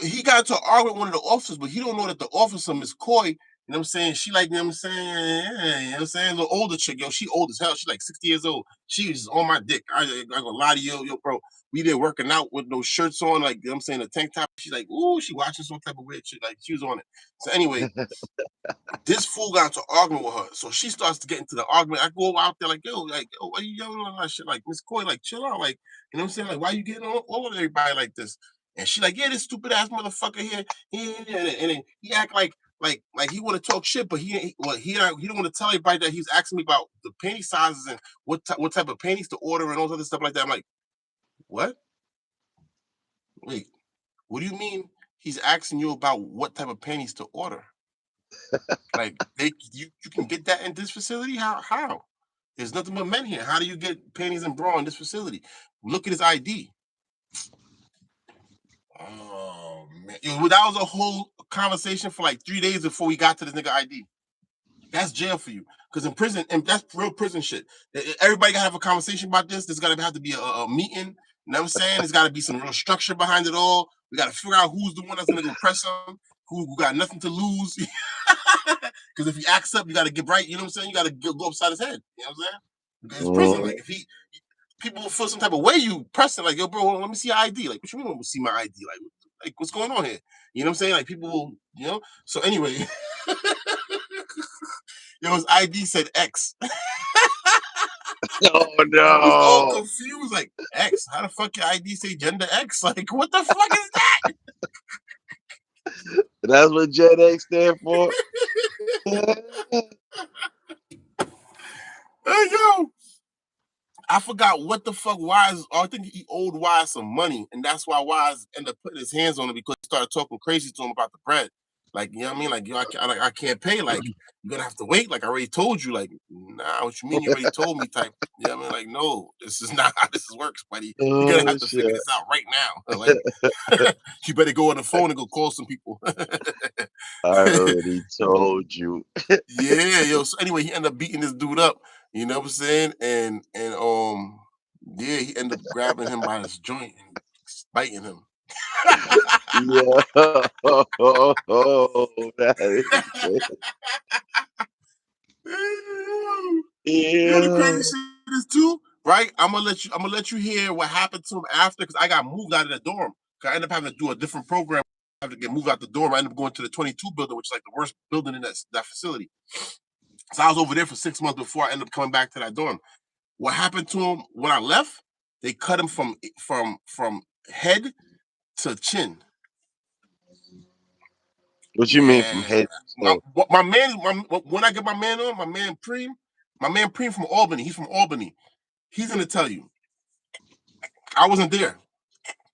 He got into an argument with one of the officers, but he don't know that the officer, Miss Coy, you know what I'm saying? She like, you know what I'm saying? Yeah, you know what I'm saying? A little older chick, yo. She old as hell. She like 60 years old. She was on my dick. I gonna lie to you, yo, bro. We there working out with no shirts on, like, you know what I'm saying? A tank top. She's like, ooh, she watching some type of weird shit. Like, she was on it. So anyway, this fool got into an argument with her. So she starts to get into the argument. I go out there like, yo, why you yelling on that shit? Like, Miss Coy, like, chill out. Like, you know what I'm saying? Like, why you getting all of everybody like this? And she like, yeah, this stupid ass motherfucker here. And then he act like he want to talk shit, but he don't want to tell everybody that he's asking me about the panty sizes and what type of panties to order and all this other stuff like that. I'm like, what? Wait, what do you mean he's asking you about what type of panties to order? Like you can get that in this facility? How? There's nothing but men here. How do you get panties and bra in this facility? Look at his ID. Oh man, that was a whole conversation for like 3 days before we got to this nigga ID. That's jail for you, because in prison, and that's real prison shit. Everybody gotta have a conversation about this. There's gotta have to be a meeting. You know what I'm saying? There's gotta be some real structure behind it all. We gotta figure out who's the one that's gonna go press him, who got nothing to lose. Because if he acts up, you gotta get right. You know what I'm saying? You gotta go upside his head. You know what I'm saying? Because it's prison. Like if people will feel some type of way, you press it like, yo, bro, let me see your ID. Like, what you mean let me see my ID? Like what's going on here? You know what I'm saying? Like people will, you know? So anyway, yo, his ID said X. Oh I was all no. confused. Like, X, how the fuck your ID say gender X? Like, what the fuck is that? That's what Gen X stand for. Hey, yo. I forgot what the fuck Wise. I think he owed Wise some money, and that's why Wise ended up putting his hands on him because he started talking crazy to him about the bread. Like, you know what I mean? Like, yo, I can't pay. Like, you're gonna have to wait. Like, I already told you. Like, nah, what you mean? You already told me. Type. You know what I mean? Like, no, this is not how this works, buddy. You're gonna have to figure this out right now. Like, you better go on the phone and go call some people. I already told you. Yeah, yo. So anyway, he ended up beating this dude up. You know what I'm saying? And yeah, he ended up grabbing him by his joint and biting him. Yeah. That is crazy. You know the Yeah. crazy shit is too, right? I'm gonna let you hear what happened to him after because I got moved out of the dorm. Cause I ended up having to do a different program. I had to get moved out the dorm. I ended up going to the 22 building, which is like the worst building in that facility. So I was over there for 6 months before I ended up coming back to that dorm. What happened to him when I left? They cut him from head to chin. What you mean from Yeah, head to toe? when I get my man on, my man Preem from Albany. He's from Albany. He's gonna tell you. I wasn't there.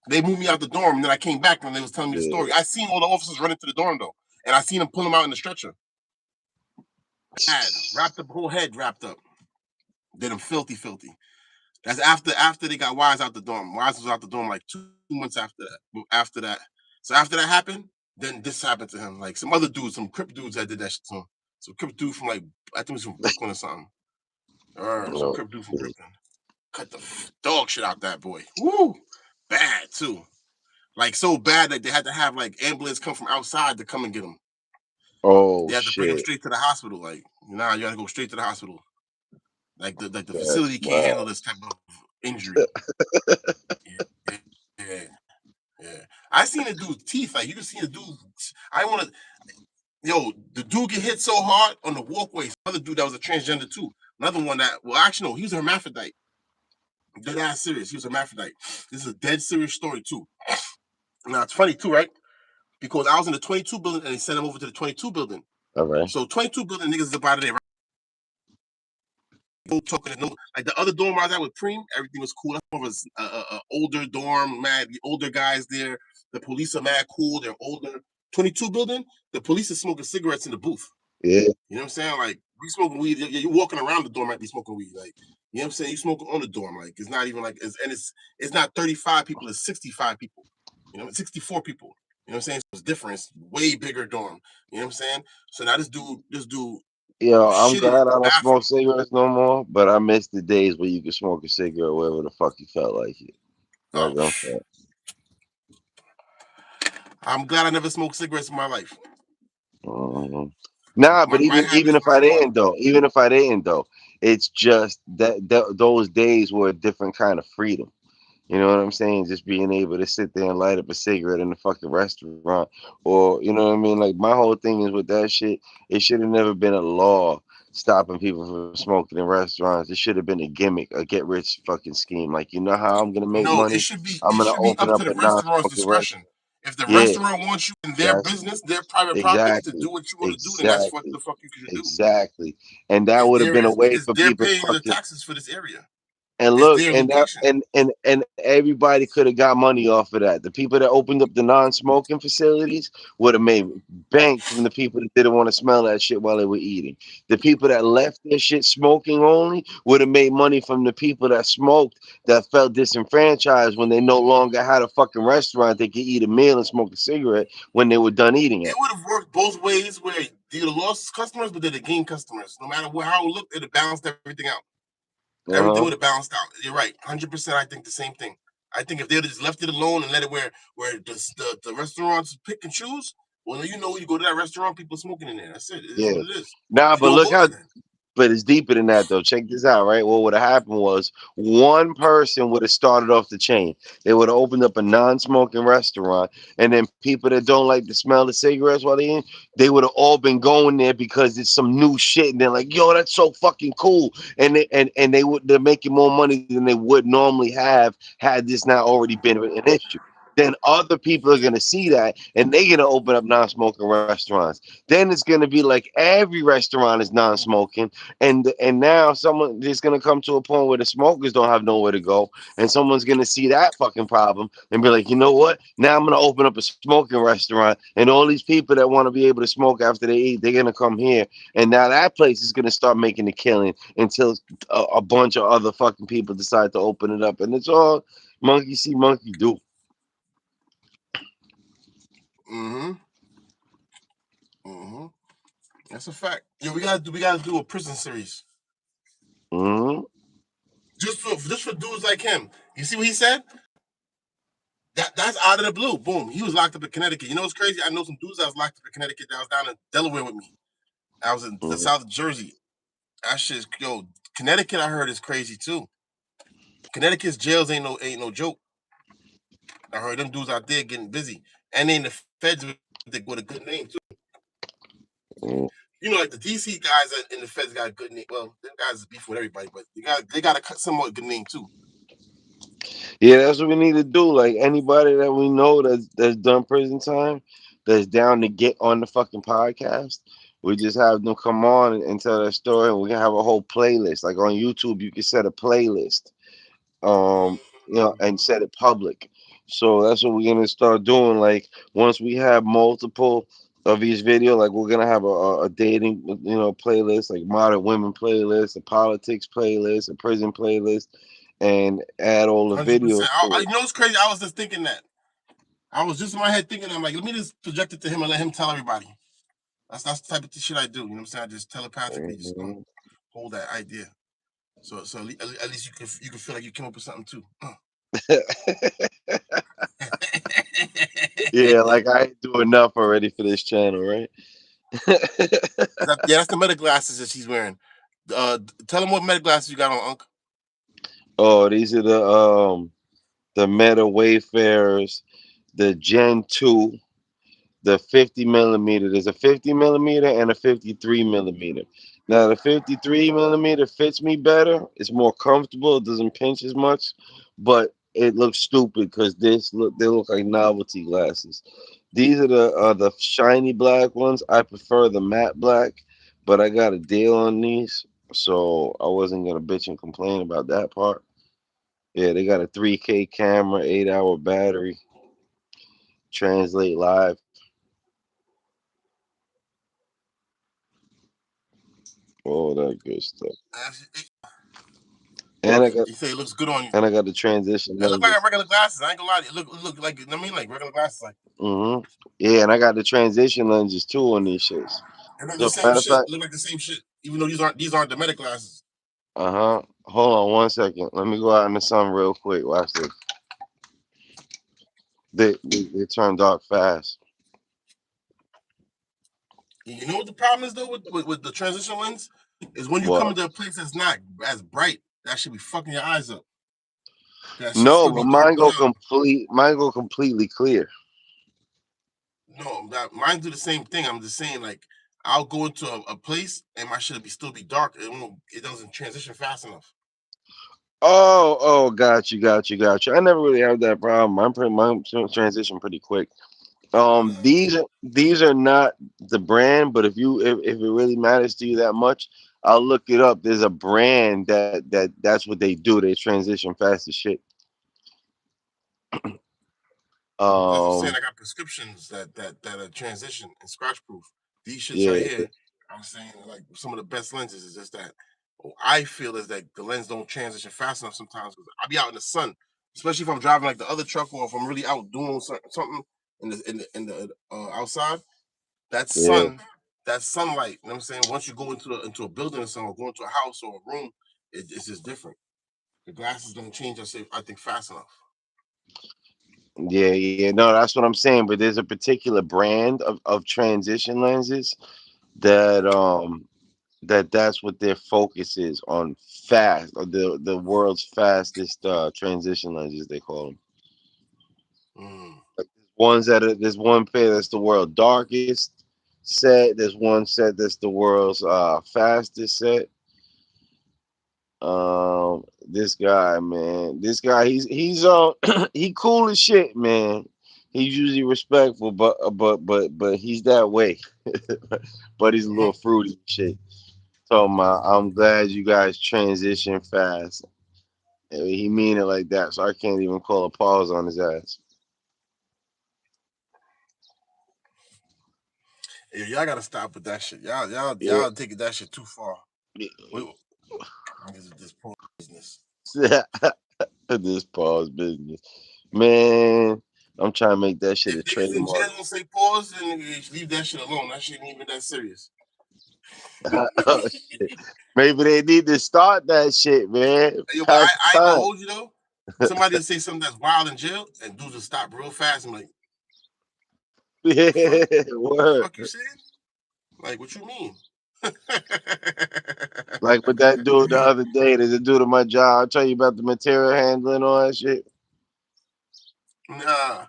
They moved me out the dorm, and then I came back and they was telling me the Yeah. story. I seen all the officers running to the dorm though, and I seen them pull him out in the stretcher. Bad, wrapped up, whole head wrapped up. Did him filthy, filthy. That's after they got Wise out the dorm. Wise was out the dorm like 2 months after that. After that, so after that happened, then this happened to him. Like some other dudes, some Crip dudes that did that shit to him. Some Crip dude from like I think it was from Brooklyn or something. Or some Oh, Crip dude from yeah. Brooklyn. Cut the dog shit out that boy. Woo, bad too. Like so bad that they had to have like ambulance come from outside to come and get him. Oh They had to bring him shit. straight to the hospital. Like, nah, you gotta go straight to the hospital. Like the That's facility can't handle wild. this type of injury. Yeah, yeah, yeah. I seen a dude's teeth. Like you can see a dude. I want to. Yo, the dude get hit so hard on the walkway. Another dude that was a transgender too. Another one that. Well, actually, no, he was a hermaphrodite. Dead ass serious. He was a hermaphrodite. This is a dead serious story too. Now it's funny too, right? Because I was in the 22 building and they sent him over to the 22 building. All right. So 22 building niggas is up out of there. No talking to no like the other dorm I was at with Preem, everything was cool. That's more of a older dorm, mad the older guys there. The police are mad cool. They're older. 22 building, the police are smoking cigarettes in the booth. Yeah. You know what I'm saying? Like we smoking weed. You're walking around the dorm, might be smoking weed. Like you know what I'm saying? You smoking on the dorm. Like it's not even like it's not 35 people. It's 65 people. You know, 64 people. You know what I'm saying? So it's different. It's way bigger dorm. You know what I'm saying? So now this dude Yo, I'm shit in glad the I don't smoke bathroom. cigarettes no more, but I miss the days where you could smoke a cigarette wherever the fuck you felt like it. Not Oh, gonna front. I'm glad I never smoked cigarettes in my life. Mhm. Nah, but My even habit even is if I marijuana. didn't though, even if I didn't though, it's just that those days were a different kind of freedom. You know what I'm saying? Just being able to sit there and light up a cigarette in the fucking restaurant, or you know what I mean. Like my whole thing is with that shit. It should have never been a law stopping people from smoking in restaurants. It should have been a gimmick, a get rich fucking scheme. Like you know how I'm gonna make No, money? I'm it gonna should be open up up to the a restaurant's non-smoking discretion. restaurant. If the Yeah, restaurant wants you in their that's business, their private property to exactly, do what you want to do, then that's what exactly, the fuck you should do. exactly. And that It's would have their been a way it's for they're people to paying the fucking taxes for this area. and It's look, their and that location. and everybody could have got money off of that. The people that opened up the non-smoking facilities would have made bank from the people that didn't want to smell that shit while they were eating. The people that left their shit smoking only would have made money from the people that smoked that felt disenfranchised when they no longer had a fucking restaurant they could eat a meal and smoke a cigarette when they were done eating It it. would have worked both ways where you lost customers, but they gained customers. No matter how it looked, it balanced everything out. Everything would Uh-huh. have balanced out. You're right, 100%. I think the same thing. I think if they'd just left it alone and let it where the restaurants pick and choose, well, you go to that restaurant, people smoking in there. That's it. It is Yeah. what it is. Nah, You but don't look go how there then. but it's deeper than that though. Check this out, right? What would have happened was one person would have started off the chain. They would have opened up a non-smoking restaurant, and then people that don't like to smell the cigarettes while they in, they would have all been going there because it's some new shit, and they're like, "Yo, that's so fucking cool," they're making more money than they would normally have had this not already been an issue. Then other people are gonna see that, and they're gonna open up non-smoking restaurants. Then it's gonna be like every restaurant is non-smoking, and now someone is gonna come to a point where the smokers don't have nowhere to go, and someone's gonna see that fucking problem and be like, you know what? Now I'm gonna open up a smoking restaurant, and all these people that want to be able to smoke after they eat, they're gonna come here, and now that place is gonna start making a killing until a bunch of other fucking people decide to open it up, and it's all monkey see, monkey do. Mm-hmm. Mm-hmm. That's a fact. Yeah, we gotta do a prison series. Mm-hmm. Just for dudes like him. You see what he said? That's out of the blue. Boom. He was locked up in Connecticut. You know what's crazy? I know some dudes that was locked up in Connecticut that was down in Delaware with me. I was in the Mm-hmm. South Jersey. That shit's yo. Connecticut, I heard is crazy too. Connecticut's jails ain't no joke. I heard them dudes out there getting busy, and then the feds with a good name too. Mm-hmm. You know, like the DC guys in the feds got a good name. Well, them guys is beef with everybody, but they got a somewhat good name too. Yeah, that's what we need to do. Like anybody that we know that's done prison time, that's down to get on the fucking podcast. We just have them come on and tell their story, and we can have a whole playlist. Like on YouTube, you can set a playlist, and set it public. So that's what we're gonna start doing. Like once we have multiple of these video, like we're gonna have a dating, playlist, like modern women playlist, a politics playlist, a prison playlist, and add all the 100%. videos to You know what's crazy? I was just thinking that. I was just in my head thinking, I'm like, let me just project it to him and let him tell everybody. That's the type of shit I do. You know what I'm saying? I just telepathically just it. hold that idea. So at least you can feel like you came up with something too. Yeah, like I ain't do enough already for this channel, right? Yeah, that's the meta glasses that she's wearing. Tell them what meta glasses you got on, Unc. Oh, these are the Meta Wayfarers, the Gen 2, the 50 millimeter. There's a 50 millimeter and a 53 millimeter. Now the 53 millimeter fits me better. It's more comfortable. It doesn't pinch as much, but it looks stupid because they look like novelty glasses. These are the shiny black ones. I prefer the matte black, but I got a deal on these, so I wasn't gonna bitch and complain about that part. Yeah, they got a 3K camera, 8-hour battery, translate live, all that good stuff. And I got You say it looks good on you. and I got the transition It look like lenses. regular glasses. I ain't gonna lie to you. It look like I mean like regular glasses. Like Yeah, and I got the transition lenses too on these shits. they look the So same matter of shit. fact, Look like the same shit. Even though these aren't the meta glasses. hold on 1 second. Let me go out in the sun real quick. Watch this. They turn dark fast. You know what the problem is though with the transition lens is when you come What? into a place that's not as bright, that should be fucking your eyes up. That should No, still but be dark without. mine go completely clear. No, mine do the same thing. I'm just saying like I'll go into a place and my shit still be dark. It doesn't transition fast enough. Oh, got you. I never really had that problem. Mine transition pretty quick. These are not the brand, but if it really matters to you that much, I'll look it up. There's a brand that's what they do. They transition fast as shit. That's what I'm saying. Um, I got prescriptions that are transition and scratch proof. These shits right yeah, here, I'm saying like some of the best lenses is just that. What I feel is that the lens don't transition fast enough sometimes because I be out in the sun, especially if I'm driving like the other truck or if I'm really out doing something in the outside. That yeah, sun, that sunlight. You know what I'm saying? Once you go into a building or something, or go into a house or a room, it's just different. The glasses don't change. I think fast enough. yeah. No, that's what I'm saying. But there's a particular brand of transition lenses that that's what their focus is on, fast, or the world's fastest transition lenses, they call them. Mm. Like there's one pair that's the world darkest set. There's one set that's the world's fastest set. This guy, man, he's he cool as shit, man. He's usually respectful, but he's that way. But he's a little fruity and shit. So I'm glad you guys transition fast. He mean it like that, so I can't even call a pause on his ass. Yeah, y'all gotta stop with that shit. Yeah. Y'all taking that shit too far. Wait, this poor business. This pause business, man. I'm trying to make that shit a If niggas in trademark. jail don't say pause, then niggas leave that shit alone. That shit ain't even that serious. Oh, shit. Maybe they need to start that shit, man. Yo, but Pass I the ain't gonna time. hold you though. Somebody will say something that's wild in jail, and dudes will stop real fast. I'm like, the fuck, Yeah, the word. fuck you saying? Like, what you mean? Like with that dude the other day, there's a dude at my job. I'll tell you about the material handling, all that shit. Nah.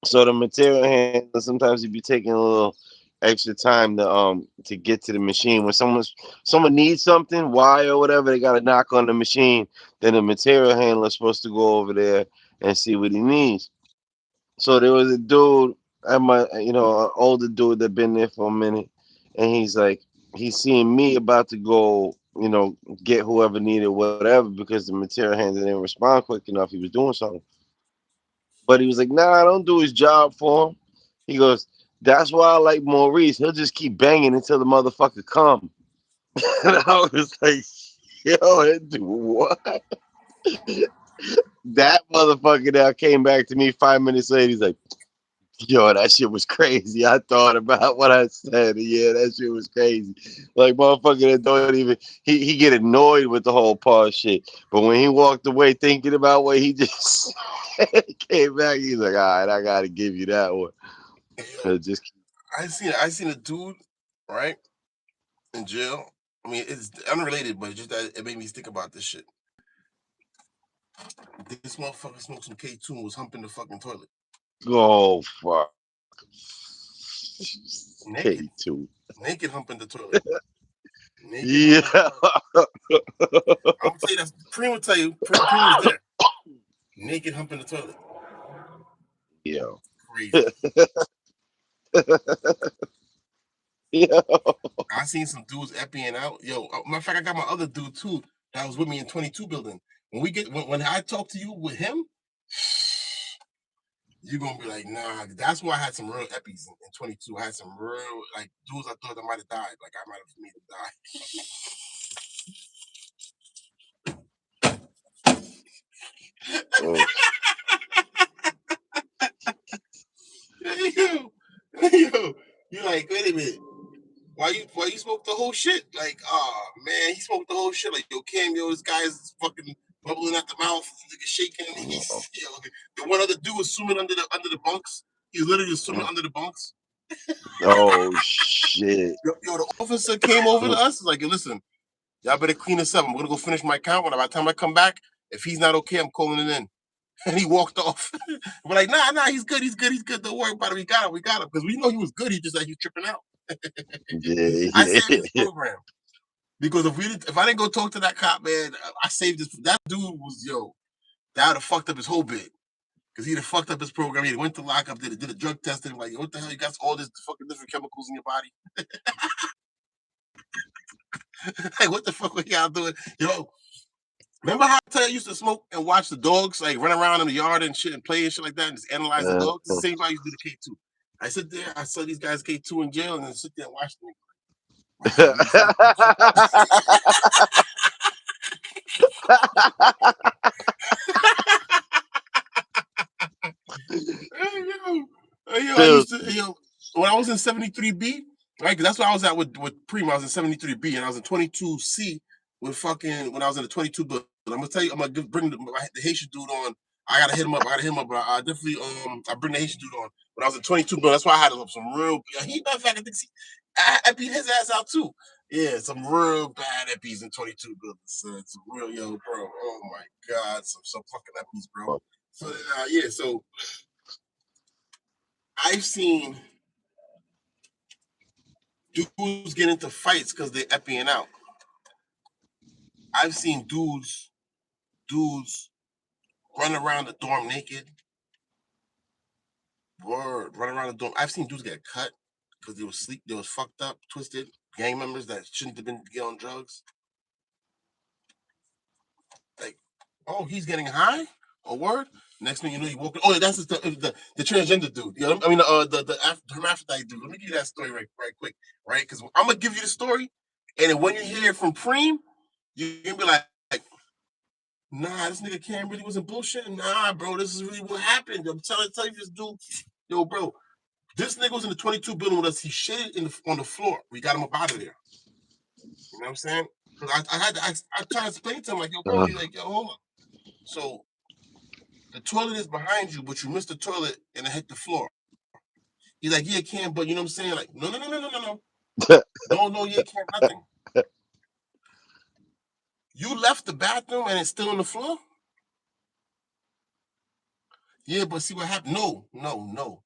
So the material handler, sometimes he be taking a little extra time to get to the machine. When someone needs something, wire or whatever, they gotta knock on the machine. Then the material handler is supposed to go over there and see what he needs. So there was a dude at my, an older dude that been there for a minute, and he's seeing me about to go, get whoever needed whatever because the material handler didn't respond quick enough. He was doing something, but he was like, "Nah, don't do his job for him." He goes, "That's why I like Maurice. He'll just keep banging until the motherfucker come." And I was like, "Yo, dude, what?" That motherfucker now came back to me 5 minutes later. He's like, "Yo, that shit was crazy. I thought about what I said. Yeah, that shit was crazy. Like motherfucker that don't even he get annoyed with the whole pause shit. But when he walked away thinking about what he just said, came back, he's like, all right, I gotta give you that one. Yo, Just I seen a dude, right, in jail. I mean, it's unrelated, but just that it made me think about this shit. This motherfucker smoked some K2 and was humping the fucking toilet. go fuck Naked. K2. Naked humping the toilet. Naked Yeah. humping the toilet. I'm gonna tell you that Preem will tell you. Preem was there. Naked humping the toilet. Yo. Crazy. Yo. I seen some dudes epping out. Yo, matter of fact, I got my other dude too that was with me in 22 building. When I talk to you with him, you're gonna be like, nah, that's why I had some real eppies in 22. I had some real like dudes I thought I might have died. Like I might have made Oh, them die. yo, you're like, wait a minute. Why you smoke the whole shit? Like, oh man, he smoked the whole shit. Like, yo, Cam, yo, this guy's fucking bubbling at the mouth, nigga shaking. Yo, the one other dude was swimming under the bunks. He was literally swimming under the bunks. oh shit. Yo, the officer came over to us. Like, listen, y'all better clean this up. I'm gonna go finish my count. When by the time I come back, if he's not okay, I'm calling it in. And he walked off. We're like, nah, he's good. Don't worry about it. We got him. Because we know he was good. He just like he's tripping out. Yeah, I saved yeah. this program. Because if I didn't go talk to that cop, man, I saved this. That dude was that would have fucked up his whole bid. Because he'd have fucked up his program. He went to lockup, did a drug test, and like, what the hell? You got all this fucking different chemicals in your body. Like, what the fuck were y'all doing? Yo, remember how I used to smoke and watch the dogs like run around in the yard and shit and play and shit like that and just analyze the Uh, dogs? It's the same way I used to do the K2. I sit there, I saw these guys K2 in jail, and then sit there and watch them. Wow, they really smoke that shit. I Still, used to, when I was in 73B, right? Because that's where I was at with Prima. I was in 73B and I was in 22C with fucking, when I was in the 22 building. I'm going to tell you, I'm going to bring the Haitian dude on. I got to hit him up. But I definitely, I bring the Haitian dude on. When I was in 22 building, that's why I had some real, matter of fact, I beat his ass out too. Yeah, some real bad eppies in 22 buildings. So it's real, bro. Oh my God, some fucking eppies, bro. So so I've seen dudes get into fights because they're epping out. I've seen dudes run around the dorm naked. Word, run around the dorm. I've seen dudes get cut because they was fucked up, twisted gang members that shouldn't have been on drugs. Like, oh, he's getting high. A word. Next thing you know, you walk. Oh, that's the transgender dude. I mean, the hermaphrodite dude. Let me give you that story right quick, right? Because I'm gonna give you the story, and then when you hear it from Preem, you're gonna be like, nah, this nigga Cam really wasn't bullshitting. Nah, bro, this is really what happened. I'm telling you this dude, bro, this nigga was in the 22 building with us. He shitted on the floor. We got him up out of there. You know what I'm saying? Because I tried to explain to him like, yo, bro, Uh, he's like, yo, hold on. So the toilet is behind you, but you missed the toilet and it hit the floor. He's like, yeah, it can, but you know what I'm saying? Like, no. No, yeah, it can't, nothing. You left the bathroom and it's still on the floor? Yeah, but see what happened? No.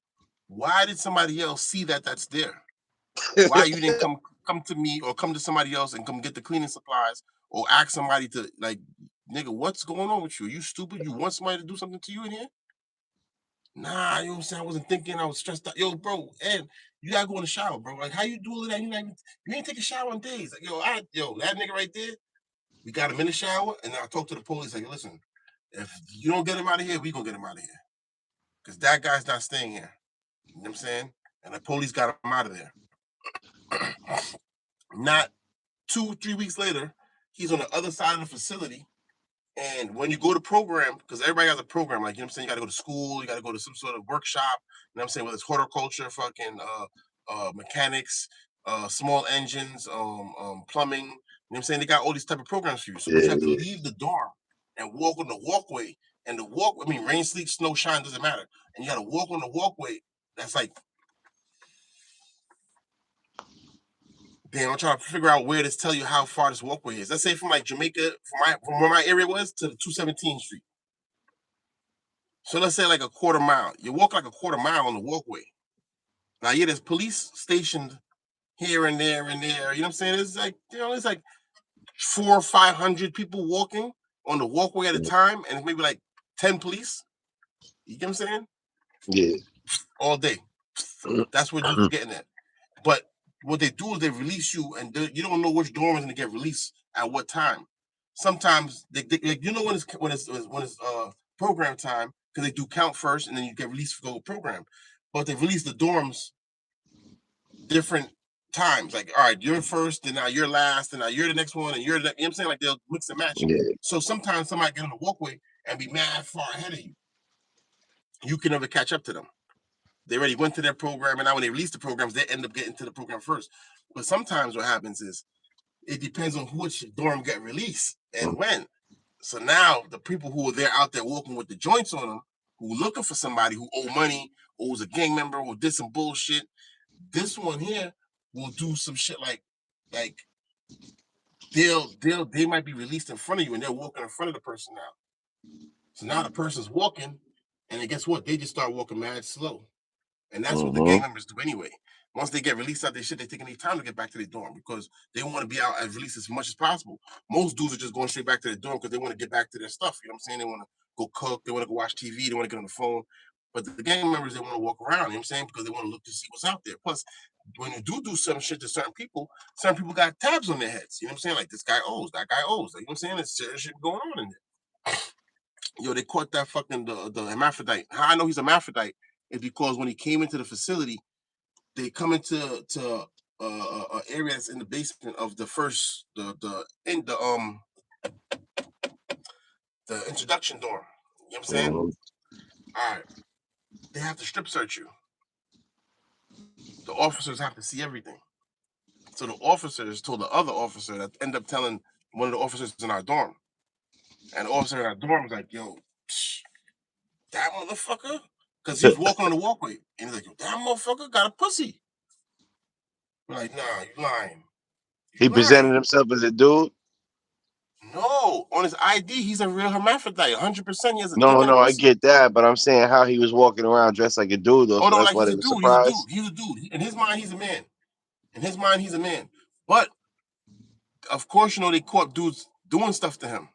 Why did somebody else see that that's there? Why you didn't come to me or come to somebody else and come get the cleaning supplies or ask somebody to like, nigga, what's going on with you? Are you stupid? You want somebody to do something to you in here? Nah, you know what I'm saying? I wasn't thinking. I was stressed out. Yo, bro, Ed, you gotta go in the shower, bro. Like, how you do all of that? You ain't take a shower in days. Like, yo, that nigga right there, we got him in the shower, and I talked to the police. Like, listen, if you don't get him out of here, we gonna get him out of here. Because that guy's not staying here. You know what I'm saying? And the police got him out of there. Not 2-3 weeks later, he's on the other side of the facility. And when you go to program, because everybody has a program, like, you know what I'm saying? You got to go to school, you got to go to some sort of workshop, you know what I'm saying? Whether it's horticulture, fucking mechanics, small engines, plumbing, you know what I'm saying? They got all these type of programs for you. So, but you have to yeah, leave the dorm and walk on the walkway. And rain, sleet, snow, shine, doesn't matter. And you got to walk on the walkway. That's like, damn, I'm trying to figure out where to tell you how far this walkway is. Let's say from like Jamaica, from where my area was to 217th Street. So let's say like a quarter mile. You walk like a quarter mile on the walkway. Now, yeah, there's police stationed here and there and there. You know what I'm saying? It's like, it's like 400 or 500 people walking on the walkway at a time, and maybe like 10 police. You get what I'm saying? yeah. All day. That's what dudes are getting at. But what they do is they release you, and you don't know which dorm is going to get released at what time. Sometimes like, when it's program time, because they do count first, and then you get released for go program. But they release the dorms different times. Like, all right, you're first, and now you're last, and now you're the next one, and you're the, you know what I'm saying? Like, they'll mix and match. Yeah. So sometimes somebody get on the walkway and be mad far ahead of you. You can never catch up to them. They already went to their program, and now when they release the programs, they end up getting to the program first. But sometimes what happens is it depends on which dorm get released and when. So now the people who are there out there walking with the joints on them, who looking for somebody who owe money, or who's a gang member, or did some bullshit, this one here will do some shit like they might be released in front of you, and they're walking in front of the person now. So now the person's walking, and then guess what? They just start walking mad slow. And that's what the gang members do anyway. Once they get released out their shit, they take any time to get back to their dorm because they want to be out at release as much as possible. Most dudes are just going straight back to their dorm because they want to get back to their stuff. You know what I'm saying? They want to go cook, they want to go watch TV, they want to get on the phone. But the gang members, they want to walk around, you know what I'm saying? Because they want to look to see what's out there. Plus, when you do some shit to certain people got tabs on their heads. You know what I'm saying? Like, this guy owes, that guy owes. Like, you know what I'm saying? There's serious shit going on in there. Yo, they caught that fucking the hermaphrodite. How I know he's a hermaphrodite is because when he came into the facility, they come into area that's in the basement of the first the introduction door. You know what I'm saying? All right, they have to strip search you. The officers have to see everything. So the officers told the other officer that end up telling one of the officers in our dorm, and the officer in our dorm was like, "Yo, that motherfucker," because he's walking on the walkway, and he's like, "Yo, that motherfucker got a pussy." We're like, "Nah, you lying." He presented himself as a dude. No, on his ID, he's a real hermaphrodite. 100%. He has a dick No, and a no, I pussy. get that, but I'm saying how he was walking around dressed like a dude, though. Oh So no, that's like why he's they a were dude. He's a dude. surprised. He's a dude. In his mind, he's a man. In his mind, he's a man. But of course, they caught dudes doing stuff to him.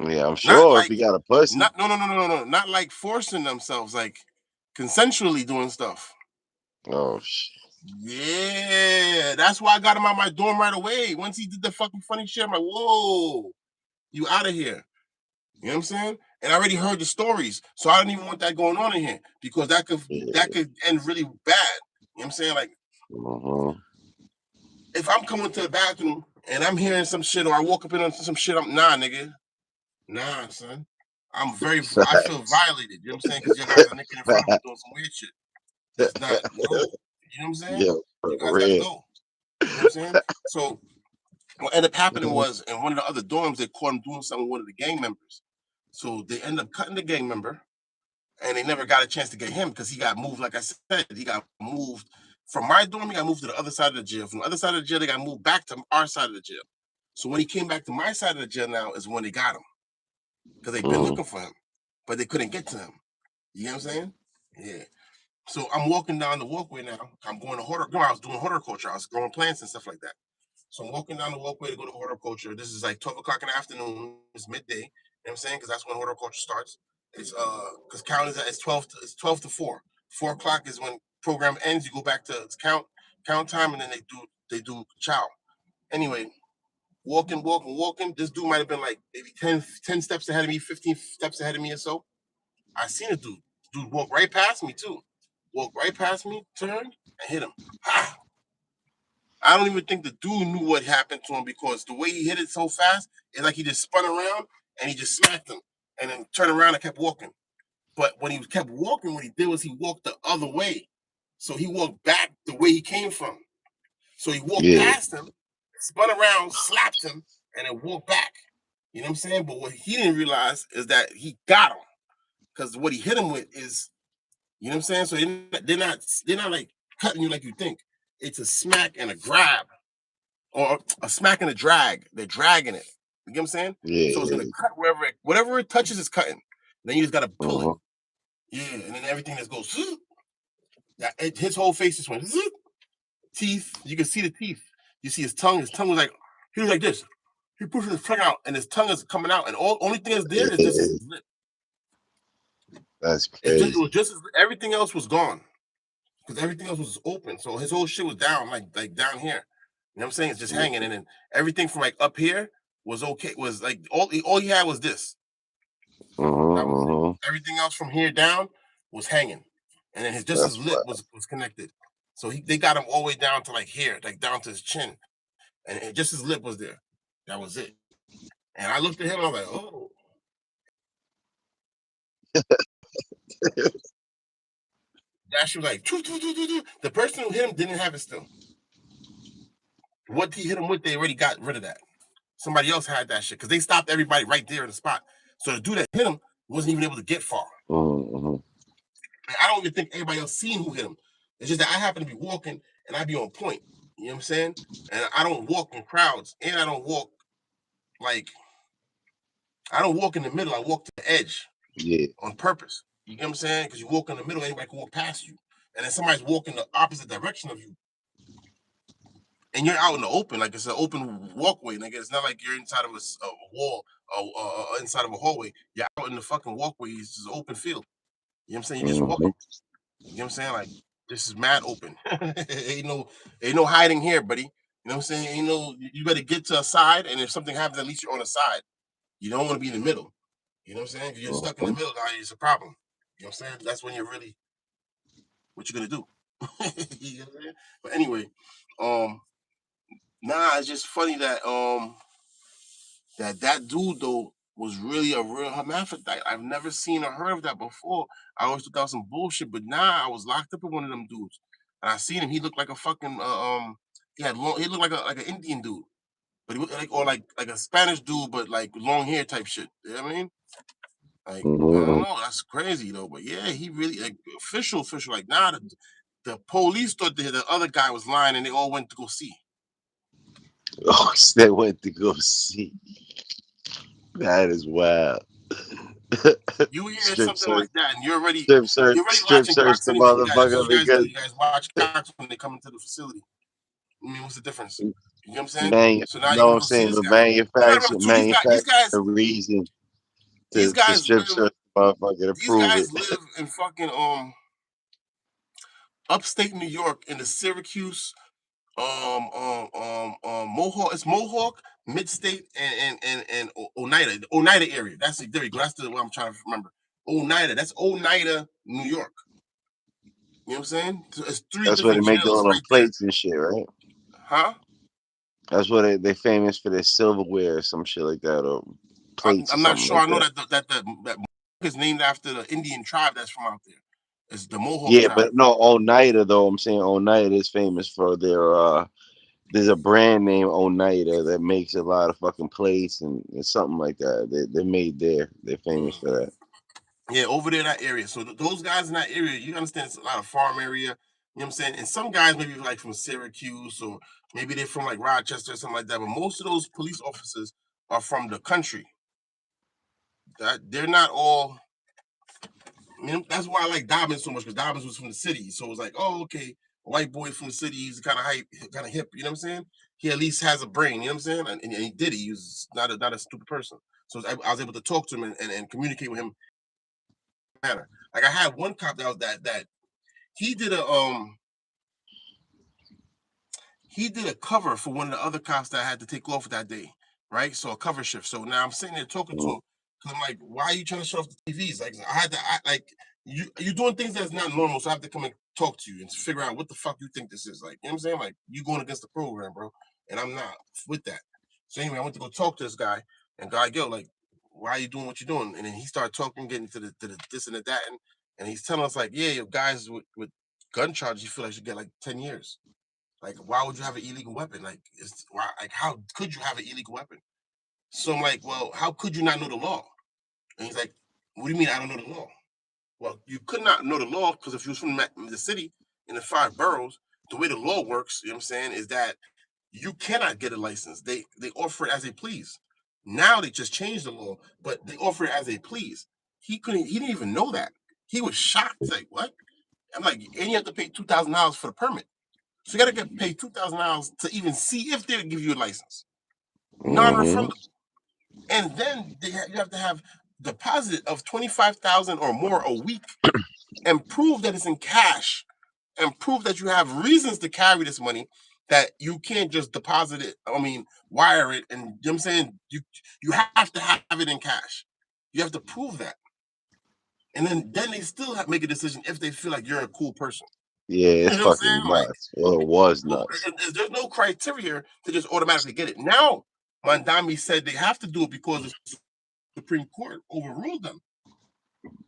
Yeah, I'm Not sure if like, he got a pussy. no. Not like forcing themselves, like consensually doing stuff. Oh shit. Yeah, that's why I got him out my dorm right away. Once he did the fucking funny shit, I'm like, whoa, you out of here. You know what I'm saying? And I already heard the stories, so I don't even want that going on in here because that could end really bad. You know what I'm saying? Like, if I'm coming to the bathroom and I'm hearing some shit, or I walk up in on some shit, I'm nigga, son. I feel violated. You know what I'm saying? Because you guys are naked in front of me doing some weird shit. That's not no. You know what I'm saying? Yeah, for You guys gotta real. go. You know what I'm saying? So what ended up happening was in one of the other dorms, they caught him doing something with one of the gang members. So they ended up cutting the gang member, and they never got a chance to get him because he got moved. Like I said, he got moved from my dorm. He got moved to the other side of the jail. From the other side of the jail, they got moved back to our side of the jail. So when he came back to my side of the jail now is when they got him because they've been looking for him, but they couldn't get to him. You know what I'm saying? Yeah. So I'm walking down the walkway now. I'm going to horticulture. I was doing horticulture. I was growing plants and stuff like that. So I'm walking down the walkway to go to horticulture. This is like 12 o'clock in the afternoon. It's midday. You know what I'm saying? Because that's when horticulture starts. It's because count is it's 12 to 4. 4 o'clock is when program ends. You go back to count time, and then they do chow. Anyway, walking. This dude might have been like maybe 10 steps ahead of me, 15 steps ahead of me or so. I seen a dude. Dude walk right past me too. Walked right past me, turned, and hit him. Ha! I don't even think the dude knew what happened to him because the way he hit it so fast, it's like he just spun around and he just smacked him and then turned around and kept walking. But when he kept walking, what he did was he walked the other way. So he walked back the way he came from. So he walked Yeah. past him, spun around, slapped him, and then walked back. You know what I'm saying? But what he didn't realize is that he got him because what he hit him with is, you know what I'm saying? So they're not like cutting you like you think. It's a smack and a grab, or a smack and a drag. They're dragging it. You get what I'm saying? Yeah. So it's gonna cut whatever it touches is cutting. Then you just gotta pull it. Uh-huh. Yeah, and then everything just goes. His whole face just went. Teeth. You can see the teeth. You see his tongue. His tongue was like he was like this. He pushing his tongue out, and his tongue is coming out, and only thing that's there is just Yeah. his lip. That's It crazy. was just everything else was gone because everything else was open. So his whole shit was down, like down here. You know what I'm saying? It's just hanging, and then everything from like up here was okay. Was like all he had was this. That was it. Uh-huh. Everything else from here down was hanging, and then his That's lip was connected. So they got him all the way down to like here, like down to his chin, and just his lip was there. That was it. And I looked at him, and I was like, oh. That shit was like, choo, choo, choo, choo, choo. The person who hit him didn't have it still. What he hit him with, they already got rid of that. Somebody else had that shit because they stopped everybody right there in the spot. So the dude that hit him wasn't even able to get far. Uh-huh. I don't even think everybody else seen who hit him. It's just that I happen to be walking and I be on point. You know what I'm saying? And I don't walk in crowds, and I don't walk like I don't walk in the middle. I walk to the edge Yeah. on purpose. You get what I'm saying? Because you walk in the middle, anybody can walk past you, and then somebody's walking the opposite direction of you, and you're out in the open, like it's an open walkway. Like it's not like you're inside of a wall, inside of a hallway. You're out in the fucking walkway. It's just open field. You know what I'm saying? You're just Uh-huh. walking. You know what I'm saying? Like this is mad open. ain't no hiding here, buddy. You know what I'm saying? You better get to a side, and if something happens, at least you're on a side. You don't want to be in the middle. You know what I'm saying? If you're stuck in the Uh-huh. middle, now it's a problem. You know what I'm saying? That's when you're really what you're gonna do. You know what I'm saying? But anyway, um, it's just funny that dude though was really a real hermaphrodite. I've never seen or heard of that before. I always thought that was some bullshit, but I was locked up with one of them dudes, and I seen him. He looked like a fucking he had long. He looked like an Indian dude, but he looked like a Spanish dude, but like long hair type shit. You know what I mean? Like I don't Uh-huh. know. That's crazy though. But yeah, he really like official. Like the police thought the other guy was lying, and they all went to go see. Oh, they went to go see. That is wild. You hear strip something search, like that, and strip you're already strip watching search Cox the anyway. motherfucker Do because you guys watch Cox when they come into the facility? I mean, what's the difference? You know what I'm saying? man, So now you're know what gonna I'm go see saying, this the guy. You gotta remember too. manufacturer reason These to guys strip live. search the motherfucker to These prove it. guys live in fucking upstate New York in the Syracuse Mohawk. It's Mohawk, Mid-State, and Oneida area. There you go. That's the what I'm trying to remember. Oneida. That's Oneida, New York. You know what I'm saying? So it's three That's where they different make the jails little right there. plates and shit, right? Huh? That's what they famous for their silverware or some shit like that, or plates or I'm not something sure. like I know that. that Mohawk is named after the Indian tribe that's from out there. It's the Mohawk Yeah, tribe. but no, Oneida though. I'm saying Oneida is famous for there's a brand name Oneida that makes a lot of fucking plates and something like that. They made there. They're famous for that. Yeah, over there in that area. So those guys in that area, you understand, it's a lot of farm area. You know what I'm saying? And some guys maybe like from Syracuse or maybe they're from like Rochester or something like that. But most of those police officers are from the country. That they're not all. I mean, that's why I like Dobbins so much because Dobbins was from the city. So it was like, oh, okay, a white boy from the city. He's kind of hype, kind of hip. You know what I'm saying? He at least has a brain. You know what I'm saying? And he did. He was not a stupid person. So I was able to talk to him and communicate with him manner. Like I had one cop that was that he did a cover for one of the other cops that I had to take off that day, right? So a cover shift. So now I'm sitting there talking to Mm. him because I'm like, why are you trying to shut off the TVs? Like I had to like you're doing things that's not normal, so I have to come and talk to you and figure out what the fuck you think this is. Like, you know what I'm saying? Like you going against the program, bro. And I'm not with that. So anyway, I went to go talk to this guy and guy, yo, like, why are you doing what you're doing? And then he started talking, getting to the this and the that, and he's telling us like, yeah, your guys with gun charges, you feel like you get like 10 years. Like, why would you have an illegal weapon? Like, how could you have an illegal weapon? So I'm like, well, how could you not know the law? And he's like, what do you mean I don't know the law? Well, you could not know the law because if you was from the city in the 5 boroughs, the way the law works, you know what I'm saying, is that you cannot get a license. They offer it as they please. Now they just changed the law, but they offer it as they please. He didn't even know that. He was shocked. He's like, what? I'm like, and you have to pay $2,000 for the permit. So you got to get paid $2,000 to even see if they'll give you a license. Mm-hmm. Non-refundable. And then you have to have deposit of $25,000 or more a week and prove that it's in cash and prove that you have reasons to carry this money, that you can't just deposit it, wire it, and you know what I'm saying, you have to have it in cash. You have to prove that. And then they still have to make a decision if they feel like you're a cool person. Yeah, You it's know what I'm saying? fucking Like, nuts. Well, it was nuts. there's no criteria to just automatically get it. Now, Mandami said they have to do it because the Supreme Court overruled them.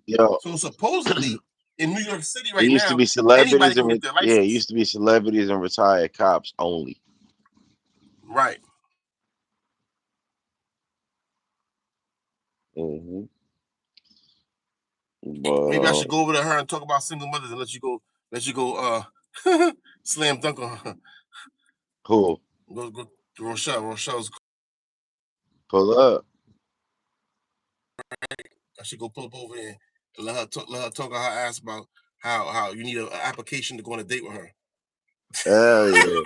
Yo, So supposedly in New York City it right used to now, be anybody celebrities can and get their yeah, it license. used to be celebrities and retired cops only. Right. Mm-hmm. Maybe I But should go over to her and talk about single mothers and let you go slam dunk on her. cool. Go Rochelle's. Pull up. I should go pull up over there and let her talk on her ass about how you need an application to go on a date with her. Hell yeah.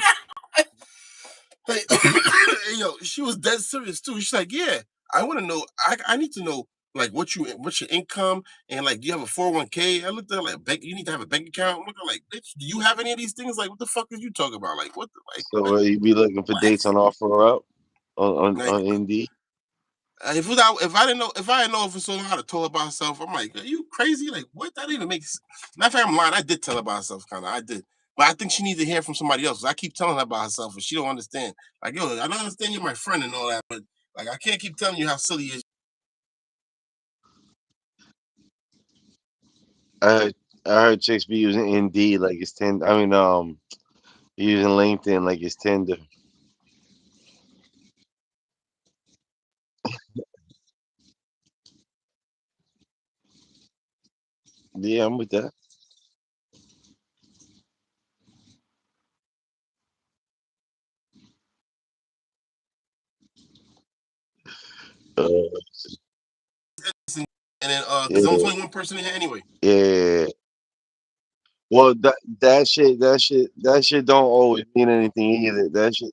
Hey, yo, she was dead serious too. She's like, yeah, I want to know. I need to know like what's your income and like do you have a 401k? I looked at her like you need to have a bank account. I'm looking like, bitch, do you have any of these things? Like, what the fuck are you talking about? Like, So you be looking for what? dates on offer up Like, on Indeed? if I didn't know for so long how to tell her about herself, I'm like, are you crazy? Like, what? That even makes. Matter of fact, I'm lying. I did tell her about herself, kind of. I did, but I think she needs to hear from somebody else. I keep telling her about herself, and she don't understand. Like, yo, I don't understand you're my friend and all that, but like, I can't keep telling you how silly you is. I heard, I heard chicks be using Indeed like it's Tinder. I mean, using LinkedIn like it's Tinder. Yeah, I'm with that. Uh, And then, because there's yeah, only one person in here anyway. yeah. Well, that shit don't always mean anything either. That shit,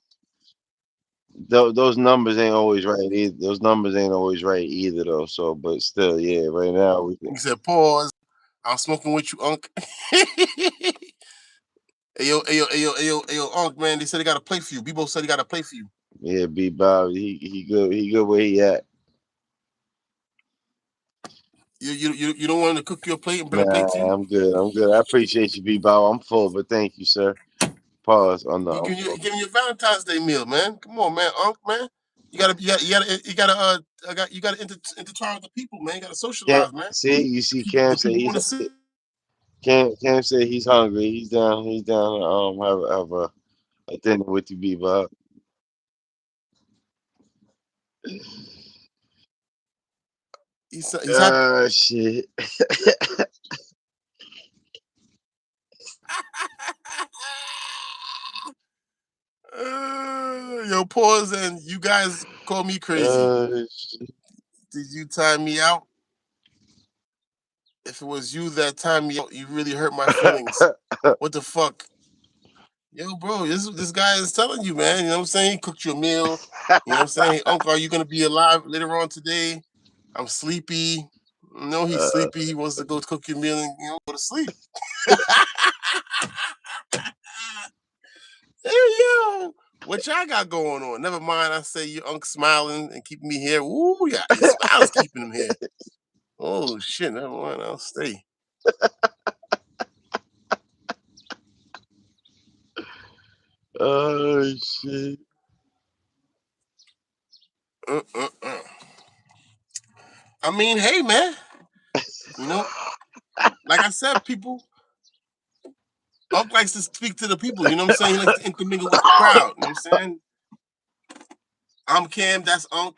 those numbers ain't always right either. Those numbers ain't always right either though. So, but still, yeah. Right now we can. He said, "Pause. I'm smoking with you, Unc." Hey, yo, Unc, man. They said they got to play for you. Bebo said he got to play for you. Yeah, B Bob, he good. He good where he at. You don't want to cook your plate and bring a plate to Nah, you? I'm good. I'm good. I appreciate you, B Bob. I'm full, but thank you, sir. Pause. Oh no, He I'm giving full. you a Valentine's Day meal, man. Come on, man, Unc, man. You gotta intertwine with the people, man. You gotta Can't socialize, man. see. You see, The Cam say people he's want to see. Cam say he's hungry. He's down. He's down. To, have a Attending with you, Bebop. He's happy. Shit. Yo, pause, and you guys call me crazy. Shit. Did you time me out? If it was you that timed me out, you really hurt my feelings. What the fuck? Yo, bro, this guy is telling you, man. You know what I'm saying? He cooked you a meal. You know what I'm saying? Hey, Uncle, are you gonna be alive later on today? I'm sleepy. No, he's uh, sleepy. He wants to go cook your meal and go to sleep. Hey, yo, what y'all got going on? Never mind. I say your Unc smiling and keeping me here. Ooh, yeah, his smile is keeping him here. Oh shit, never mind. I'll stay. oh shit. Uh. I mean, hey, man. You know, like I said, people. Unc likes to speak to the people. You know what I'm saying? He likes to intermingle with the crowd. You know what I'm saying? I'm Cam. That's Unc.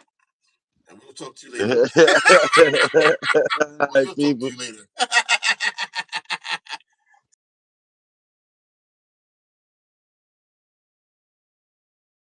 And we'll talk to you later. All right, We'll talk to people. you later.